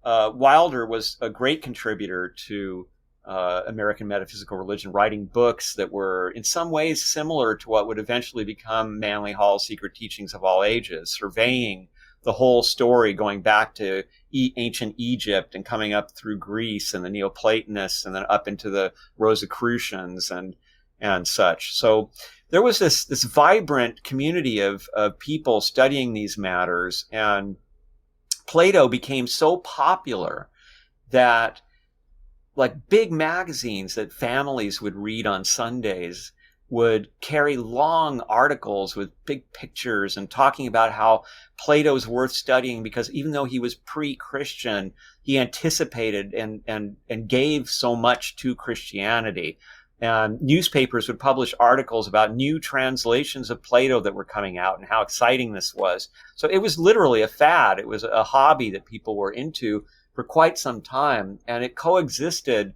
Wilder was a great contributor to American Metaphysical Religion, writing books that were in some ways similar to what would eventually become Manly Hall's Secret Teachings of All Ages, surveying the whole story going back to ancient Egypt and coming up through Greece and the Neoplatonists and then up into the Rosicrucians and such. So there was this vibrant community of people studying these matters, and Plato became so popular that like big magazines that families would read on Sundays would carry long articles with big pictures and talking about how Plato's worth studying because even though he was pre-Christian, he anticipated and gave so much to Christianity. And newspapers would publish articles about new translations of Plato that were coming out and how exciting this was. So it was literally a fad. It was a hobby that people were into for quite some time, and it coexisted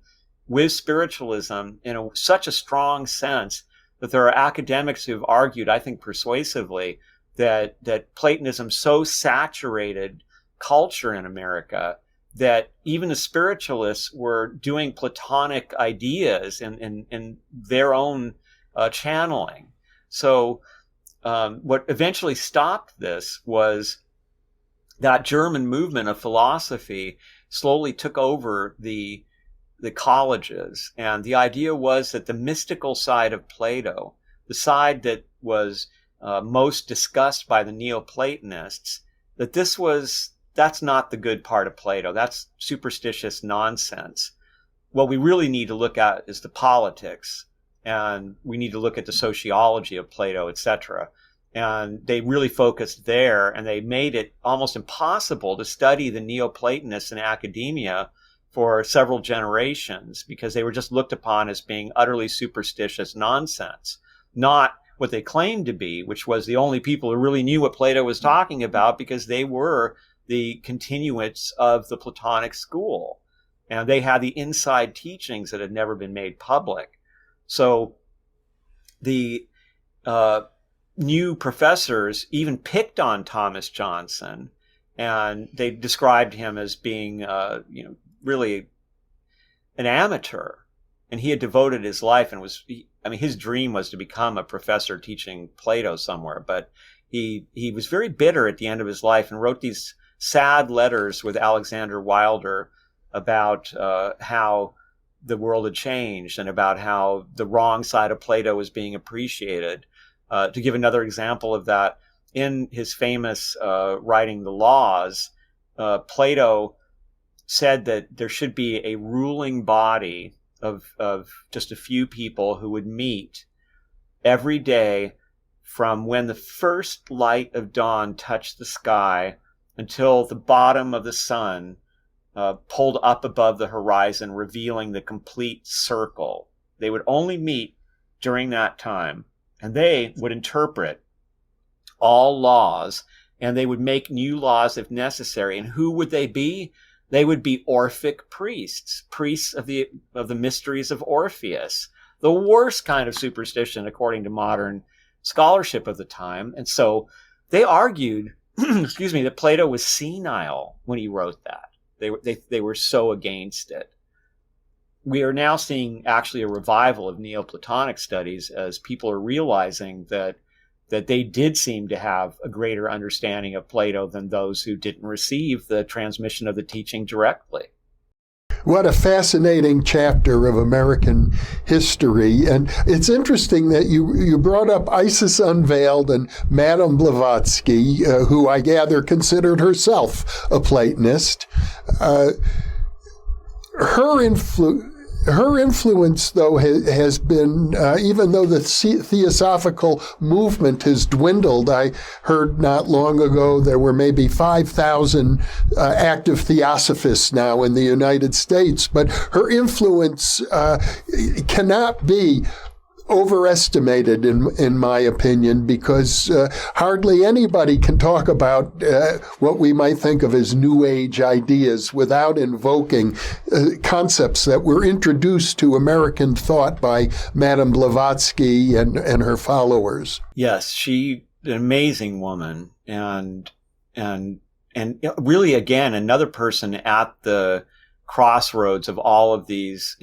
with spiritualism in such a strong sense that there are academics who've argued, I think persuasively, that Platonism so saturated culture in America that even the spiritualists were doing Platonic ideas in their own channeling. So what eventually stopped this was that German movement of philosophy slowly took over the colleges. And the idea was that the mystical side of Plato, the side that was most discussed by the Neoplatonists, that's not the good part of Plato. That's superstitious nonsense. What we really need to look at is the politics, and we need to look at the sociology of Plato, etc. And they really focused there, and they made it almost impossible to study the Neoplatonists in academia for several generations because they were just looked upon as being utterly superstitious nonsense, not what they claimed to be, which was the only people who really knew what Plato was talking about because they were the continuates of the Platonic school. And they had the inside teachings that had never been made public. So the new professors even picked on Thomas Johnson, and they described him as being, really an amateur. And he had devoted his life and his dream was to become a professor teaching Plato somewhere. But he was very bitter at the end of his life and wrote these sad letters with Alexander Wilder about how the world had changed and about how the wrong side of Plato was being appreciated. To give another example of that, in his famous writing The Laws, Plato said that there should be a ruling body of just a few people who would meet every day from when the first light of dawn touched the sky until the bottom of the sun pulled up above the horizon, revealing the complete circle. They would only meet during that time. And they would interpret all laws, and they would make new laws if necessary. And who would they be? They would be Orphic priests of the mysteries of Orpheus, the worst kind of superstition according to modern scholarship of the time. And so they argued, that Plato was senile when he wrote that. They were so against it. We are now seeing actually a revival of Neoplatonic studies as people are realizing that they did seem to have a greater understanding of Plato than those who didn't receive the transmission of the teaching directly. What a fascinating chapter of American history. And it's interesting that you brought up Isis Unveiled and Madame Blavatsky, who I gather considered herself a Platonist. Her influence, her influence, though, has been, even though the theosophical movement has dwindled, I heard not long ago there were maybe 5,000 active theosophists now in the United States, but her influence cannot be overestimated, in my opinion, because hardly anybody can talk about what we might think of as New Age ideas without invoking concepts that were introduced to American thought by Madame Blavatsky and her followers. Yes, she an amazing woman, and really, again, another person at the crossroads of all of these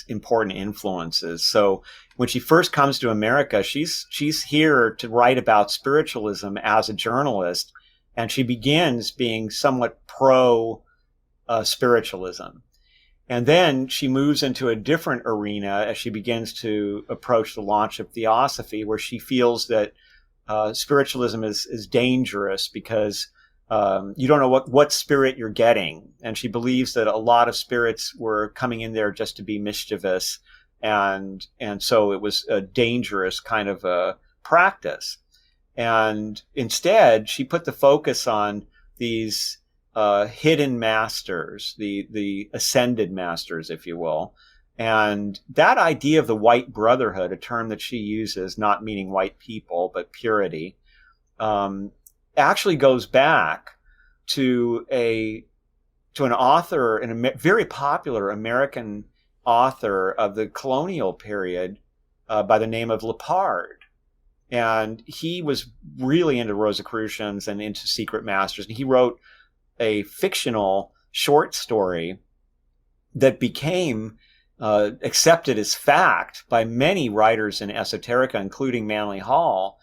important influences. So when she first comes to America, she's here to write about spiritualism as a journalist, and she begins being somewhat pro spiritualism. And then she moves into a different arena as she begins to approach the launch of Theosophy, where she feels that spiritualism is dangerous because you don't know what spirit you're getting. And she believes that a lot of spirits were coming in there just to be mischievous. And so it was a dangerous kind of a practice. And instead, she put the focus on these hidden masters, the ascended masters, if you will. And that idea of the white brotherhood, a term that she uses, not meaning white people, but purity, actually goes back to an author, a very popular American author of the colonial period by the name of Lepard. And he was really into Rosicrucians and into secret masters. And he wrote a fictional short story that became accepted as fact by many writers in esoterica, including Manly Hall,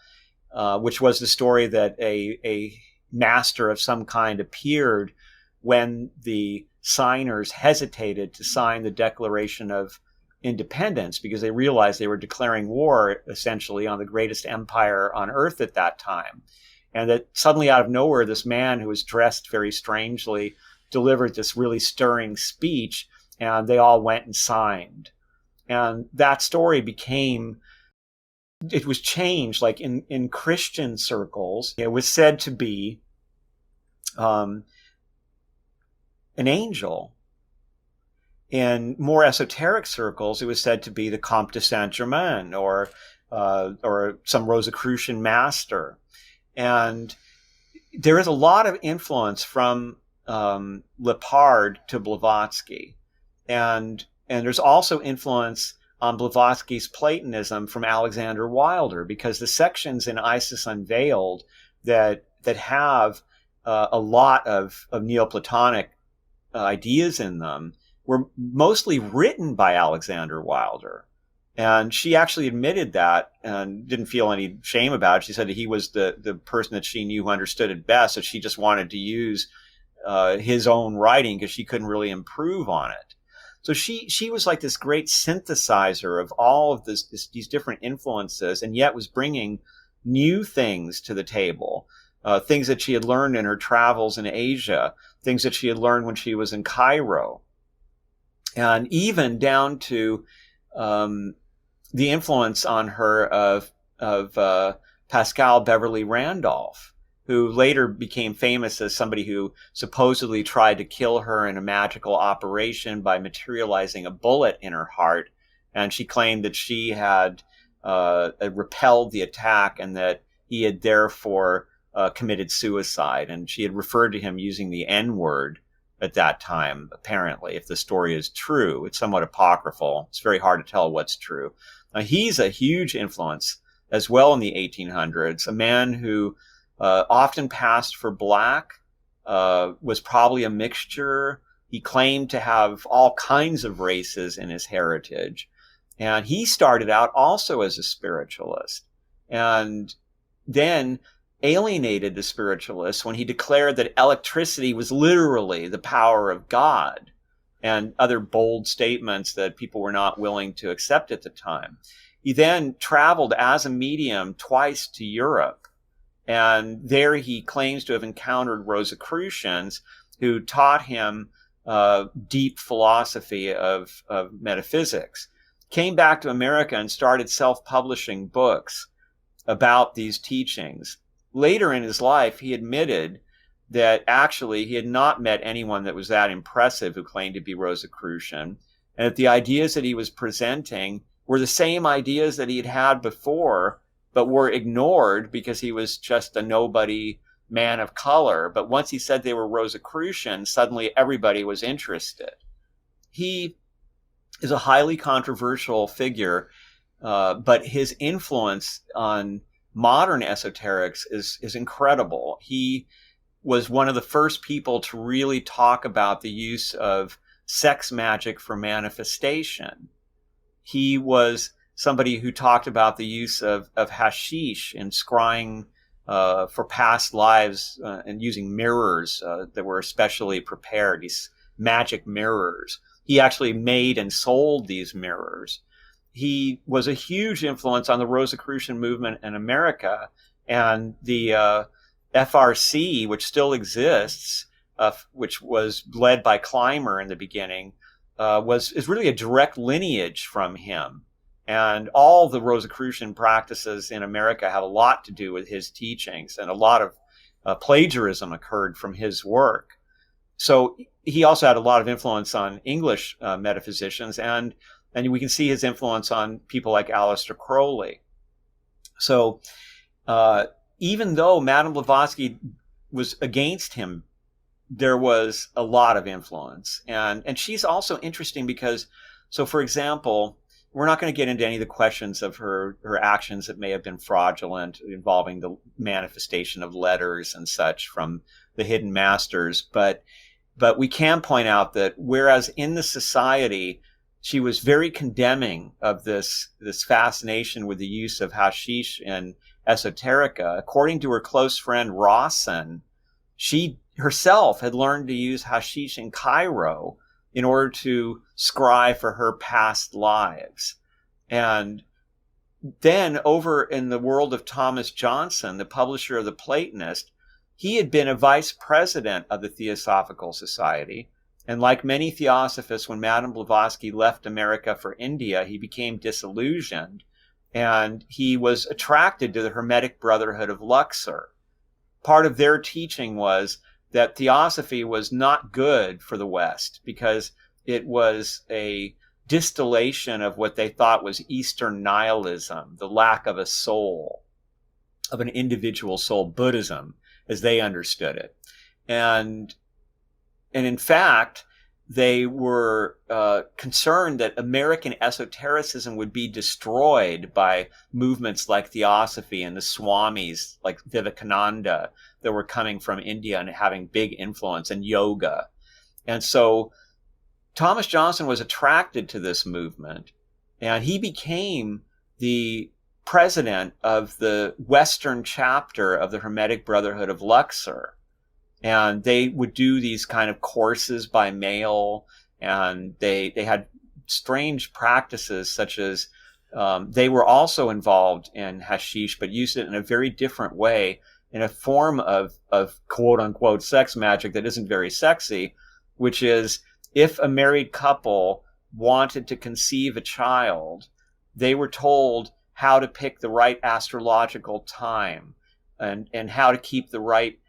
which was the story that a master of some kind appeared when the signers hesitated to sign the Declaration of Independence because they realized they were declaring war essentially on the greatest empire on earth at that time. And that suddenly out of nowhere, this man who was dressed very strangely delivered this really stirring speech, and they all went and signed. And that story it was changed, like in Christian circles, it was said to be an angel. In more esoteric circles, it was said to be the Comte de Saint-Germain or some Rosicrucian master. And there is a lot of influence from Lepard to Blavatsky. And there's also influence on Blavatsky's Platonism from Alexander Wilder, because the sections in Isis Unveiled that have a lot of Neoplatonic ideas in them were mostly written by Alexander Wilder. And she actually admitted that and didn't feel any shame about it. She said that he was the person that she knew who understood it best, so she just wanted to use his own writing because she couldn't really improve on it. So she was like this great synthesizer of all of these different influences, and yet was bringing new things to the table, things that she had learned in her travels in Asia, things that she had learned when she was in Cairo, and even down to the influence on her of Pascal Beverly Randolph, who later became famous as somebody who supposedly tried to kill her in a magical operation by materializing a bullet in her heart. And she claimed that she had repelled the attack and that he had therefore committed suicide. And she had referred to him using the N-word at that time, apparently, if the story is true. It's somewhat apocryphal. It's very hard to tell what's true. Now, he's a huge influence as well in the 1800s, a man who often passed for black, was probably a mixture. He claimed to have all kinds of races in his heritage. And he started out also as a spiritualist, and then alienated the spiritualists when he declared that electricity was literally the power of God, and other bold statements that people were not willing to accept at the time. He then traveled as a medium twice to Europe, and there he claims to have encountered Rosicrucians who taught him deep philosophy of metaphysics, came back to America and started self-publishing books about these teachings. Later in his life, he admitted that actually he had not met anyone that was that impressive who claimed to be Rosicrucian, and that the ideas that he was presenting were the same ideas that he had had before, but were ignored because he was just a nobody man of color. But once he said they were Rosicrucian, suddenly everybody was interested. He is a highly controversial figure, but his influence on modern esoterics is incredible. He was one of the first people to really talk about the use of sex magic for manifestation. He was somebody who talked about the use of hashish in scrying for past lives and using mirrors that were especially prepared, these magic mirrors. He actually made and sold these mirrors. He was a huge influence on the Rosicrucian movement in America, and the FRC, which still exists, which was led by Clymer in the beginning, is really a direct lineage from him. And all the Rosicrucian practices in America have a lot to do with his teachings, and a lot of plagiarism occurred from his work. So he also had a lot of influence on English metaphysicians, and we can see his influence on people like Aleister Crowley. So even though Madame Blavatsky was against him, there was a lot of influence. And she's also interesting because, so for example, we're not going to get into any of the questions of her actions that may have been fraudulent involving the manifestation of letters and such from the hidden masters. But we can point out that whereas in the society, she was very condemning of this fascination with the use of hashish and esoterica, according to her close friend Rawson, she herself had learned to use hashish in Cairo in order to scry for her past lives. And then over in the world of Thomas Johnson, the publisher of the Platonist, he had been a vice president of the Theosophical Society. And like many theosophists, when Madame Blavatsky left America for India, he became disillusioned, and he was attracted to the Hermetic Brotherhood of Luxor. Part of their teaching was that theosophy was not good for the West because it was a distillation of what they thought was Eastern nihilism, the lack of a soul, of an individual soul, Buddhism, as they understood it. And in fact, they were concerned that American esotericism would be destroyed by movements like Theosophy and the Swamis like Vivekananda that were coming from India and having big influence, and yoga. And so Thomas Johnson was attracted to this movement, and he became the president of the Western chapter of the Hermetic Brotherhood of Luxor. And they would do these kind of courses by mail, and they had strange practices such as they were also involved in hashish, but used it in a very different way, in a form of quote unquote sex magic that isn't very sexy, which is if a married couple wanted to conceive a child, they were told how to pick the right astrological time and how to keep the right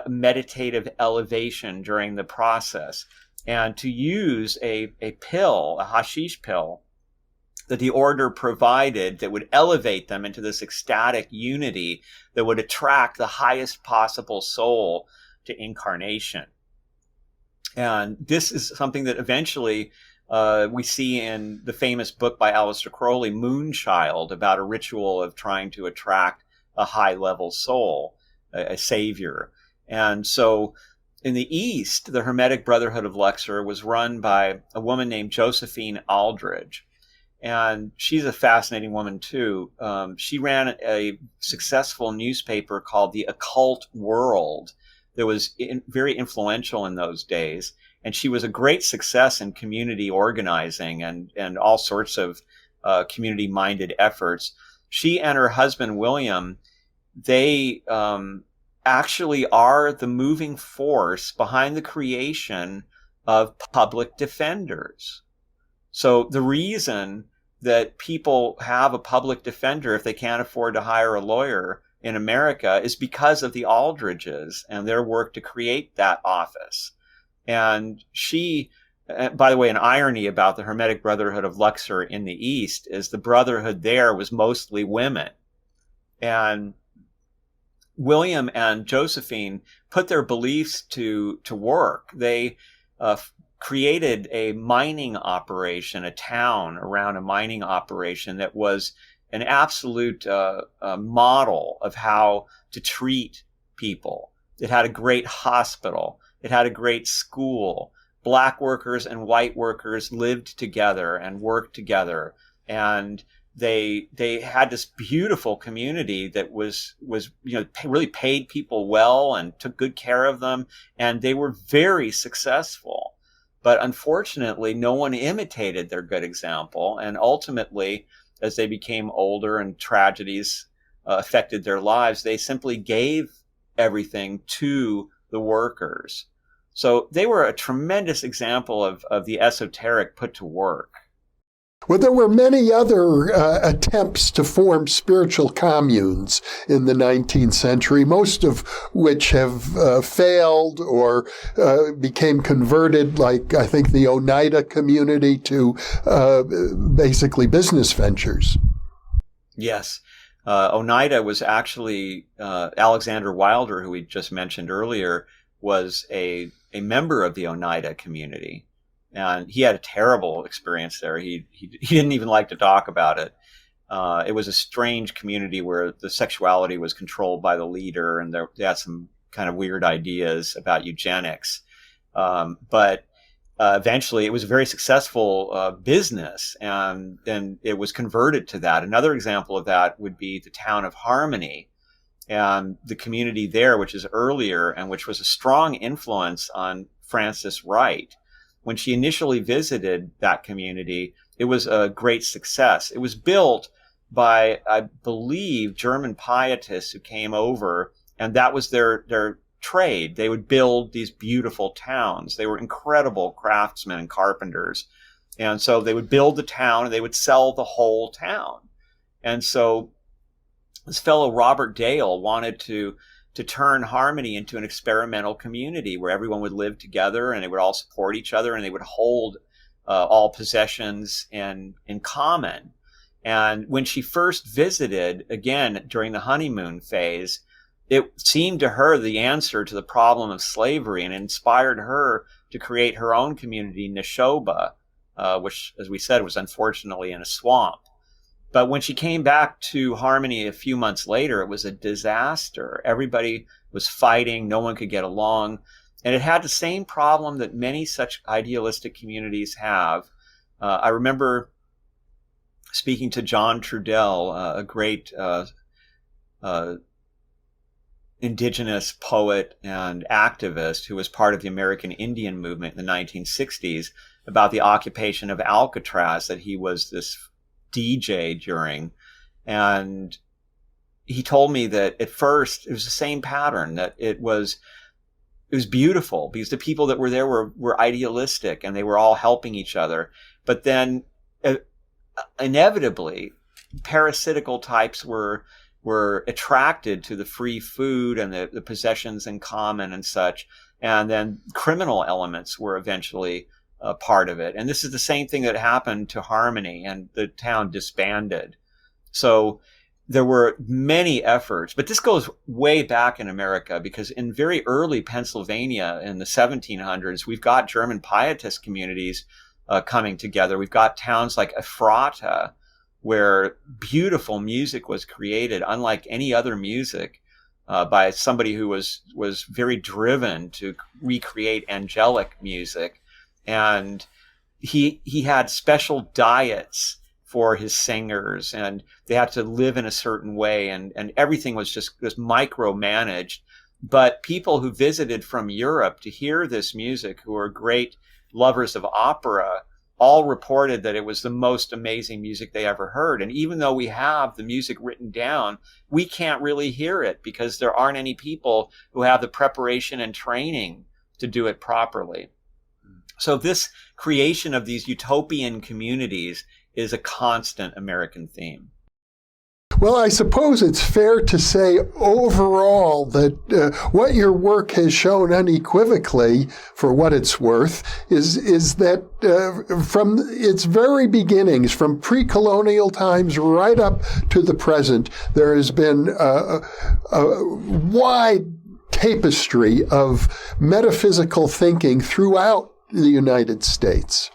meditative elevation during the process, and to use a pill, a hashish pill, that the order provided that would elevate them into this ecstatic unity that would attract the highest possible soul to incarnation. And this is something that eventually we see in the famous book by Aleister Crowley, Moonchild, about a ritual of trying to attract a high-level soul, a savior. And so in the East, the Hermetic Brotherhood of Luxor was run by a woman named Josephine Aldridge. And she's a fascinating woman, too. She ran a successful newspaper called The Occult World that was very influential in those days. And she was a great success in community organizing and all sorts of community-minded efforts. She and her husband, William, they actually are the moving force behind the creation of public defenders. So the reason that people have a public defender if they can't afford to hire a lawyer in America is because of the Aldridges and their work to create that office. And she, by the way, an irony about the Hermetic Brotherhood of Luxor in the East is the brotherhood there was mostly women. And William and Josephine put their beliefs to work. They created a mining operation, a town around a mining operation that was an absolute model of how to treat people. It had a great hospital. It had a great school. Black workers and white workers lived together and worked together. And they had this beautiful community that was really paid people well and took good care of them. And they were very successful. But unfortunately, no one imitated their good example. And ultimately, as they became older and tragedies affected their lives, they simply gave everything to the workers. So they were a tremendous example of the esoteric put to work. Well, there were many other attempts to form spiritual communes in the 19th century, most of which have failed or became converted, like I think the Oneida community, to basically business ventures. Yes. Oneida was actually Alexander Wilder, who we just mentioned earlier, was a member of the Oneida community. And he had a terrible experience there. He didn't even like to talk about it. It was a strange community where the sexuality was controlled by the leader, and they had some kind of weird ideas about eugenics. But eventually, it was a very successful business, and then it was converted to that. Another example of that would be the town of Harmony, and the community there, which is earlier and which was a strong influence on Frances Wright. When she initially visited that community, it was a great success. It was built by, I believe, German pietists who came over, and that was their trade. They would build these beautiful towns. They were incredible craftsmen and carpenters. And so they would build the town and they would sell the whole town. And so this fellow Robert Dale wanted to turn Harmony into an experimental community where everyone would live together and they would all support each other and they would hold all possessions in common. And when she first visited, again, during the honeymoon phase, it seemed to her the answer to the problem of slavery and inspired her to create her own community, Neshoba, which, as we said, was unfortunately in a swamp. But when she came back to Harmony a few months later, it was a disaster. Everybody was fighting. No one could get along. And it had the same problem that many such idealistic communities have. I remember speaking to John Trudell, a great indigenous poet and activist who was part of the American Indian movement in the 1960s, about the occupation of Alcatraz that he was this DJ during. And he told me that at first it was the same pattern, that it was beautiful because the people that were there were idealistic and they were all helping each other. But then inevitably parasitical types were attracted to the free food and the possessions in common and such. And then criminal elements were eventually part of it. And this is the same thing that happened to Harmony, and the town disbanded. So there were many efforts, but this goes way back in America, because in very early Pennsylvania in the 1700s, we've got German pietist communities coming together. We've got towns like Ephrata, where beautiful music was created, unlike any other music, by somebody who was very driven to recreate angelic music. And he had special diets for his singers, and they had to live in a certain way, and everything was just micromanaged. But people who visited from Europe to hear this music, who were great lovers of opera, all reported that it was the most amazing music they ever heard. And even though we have the music written down, we can't really hear it because there aren't any people who have the preparation and training to do it properly. So this creation of these utopian communities is a constant American theme. Well, I suppose it's fair to say overall that what your work has shown unequivocally, for what it's worth, is that from its very beginnings, from pre-colonial times right up to the present, there has been a wide tapestry of metaphysical thinking throughout the United States.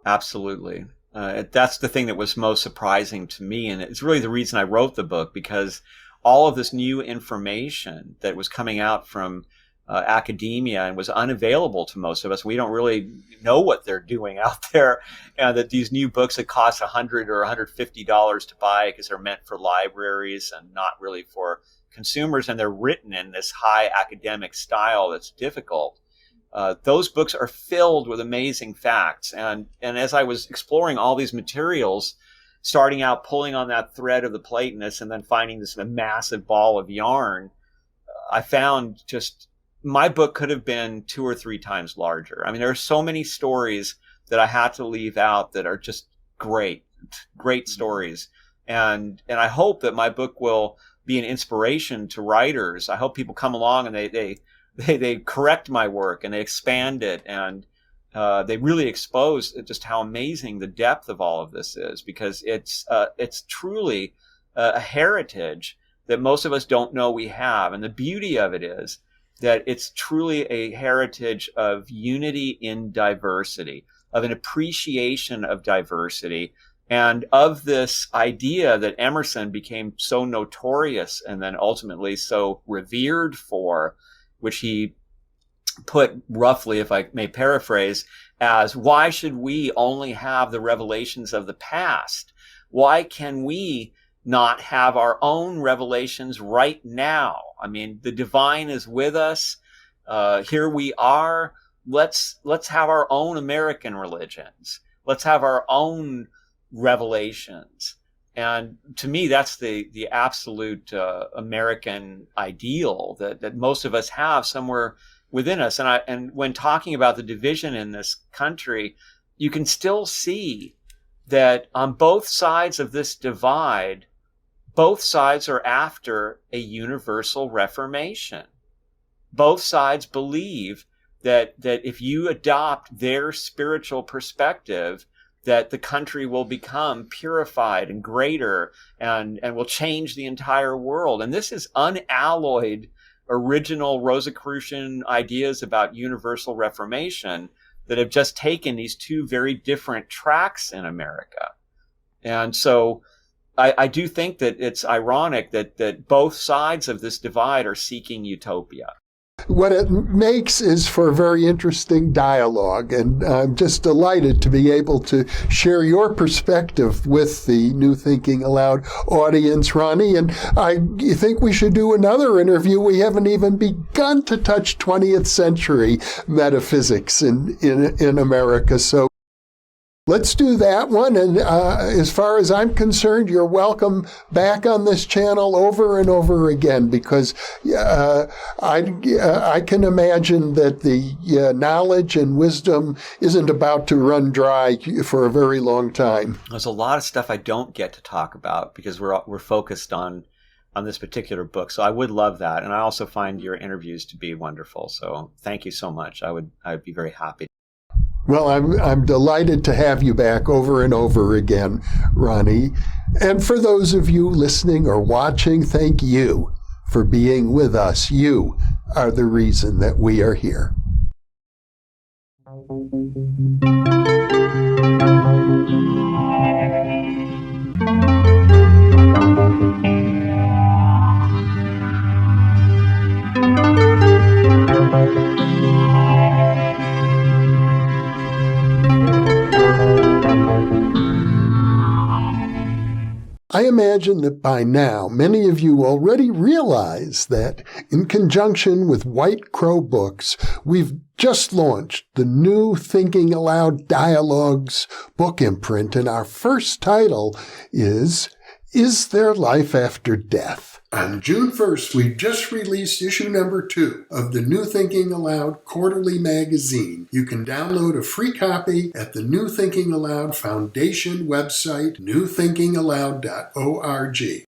Absolutely. That's the thing that was most surprising to me. And it's really the reason I wrote the book, because all of this new information that was coming out from academia and was unavailable to most of us. We don't really know what they're doing out there. And that these new books that cost $100 or $150 to buy because they're meant for libraries and not really for consumers. And they're written in this high academic style that's difficult. Those books are filled with amazing facts. And as I was exploring all these materials, starting out pulling on that thread of the Platonists and then finding this massive ball of yarn, I found just my book could have been 2 or 3 times larger. I mean, there are so many stories that I had to leave out that are just great stories. And I hope that my book will be an inspiration to writers. I hope people come along and they correct my work and they expand it, and they really expose just how amazing the depth of all of this is, because it's truly a heritage that most of us don't know we have. And the beauty of it is that it's truly a heritage of unity in diversity, of an appreciation of diversity, and of this idea that Emerson became so notorious and then ultimately so revered for, which he put roughly, if I may paraphrase, as, why should we only have the revelations of the past? Why can we not have our own revelations right now? I mean, the divine is with us. Here we are. Let's have our own American religions. Let's have our own revelations. And to me, that's the absolute American ideal that most of us have somewhere within us. And when talking about the division in this country, you can still see that on both sides of this divide, both sides are after a universal reformation. Both sides believe that if you adopt their spiritual perspective, that the country will become purified and greater and will change the entire world. And this is unalloyed, original Rosicrucian ideas about universal reformation that have just taken these two very different tracks in America. And so I do think that it's ironic that both sides of this divide are seeking utopia. What it makes is for a very interesting dialogue, and I'm just delighted to be able to share your perspective with the New Thinking Aloud audience, Ronnie. And I think we should do another interview. We haven't even begun to touch 20th century metaphysics in America. So let's do that one. And as far as I'm concerned, you're welcome back on this channel over and over again, because I can imagine that the knowledge and wisdom isn't about to run dry for a very long time. There's a lot of stuff I don't get to talk about because we're focused on this particular book. So I would love that. And I also find your interviews to be wonderful. So thank you so much. I would be very happy. Well, I'm delighted to have you back over and over again, Ronnie. And for those of you listening or watching, thank you for being with us. You are the reason that we are here. I imagine that by now, many of you already realize that in conjunction with White Crow Books, we've just launched the New Thinking Aloud Dialogues book imprint, and our first title is There Life After Death? On June 1st, we just released issue number 2 of the New Thinking Aloud Quarterly Magazine. You can download a free copy at the New Thinking Aloud Foundation website, newthinkingaloud.org.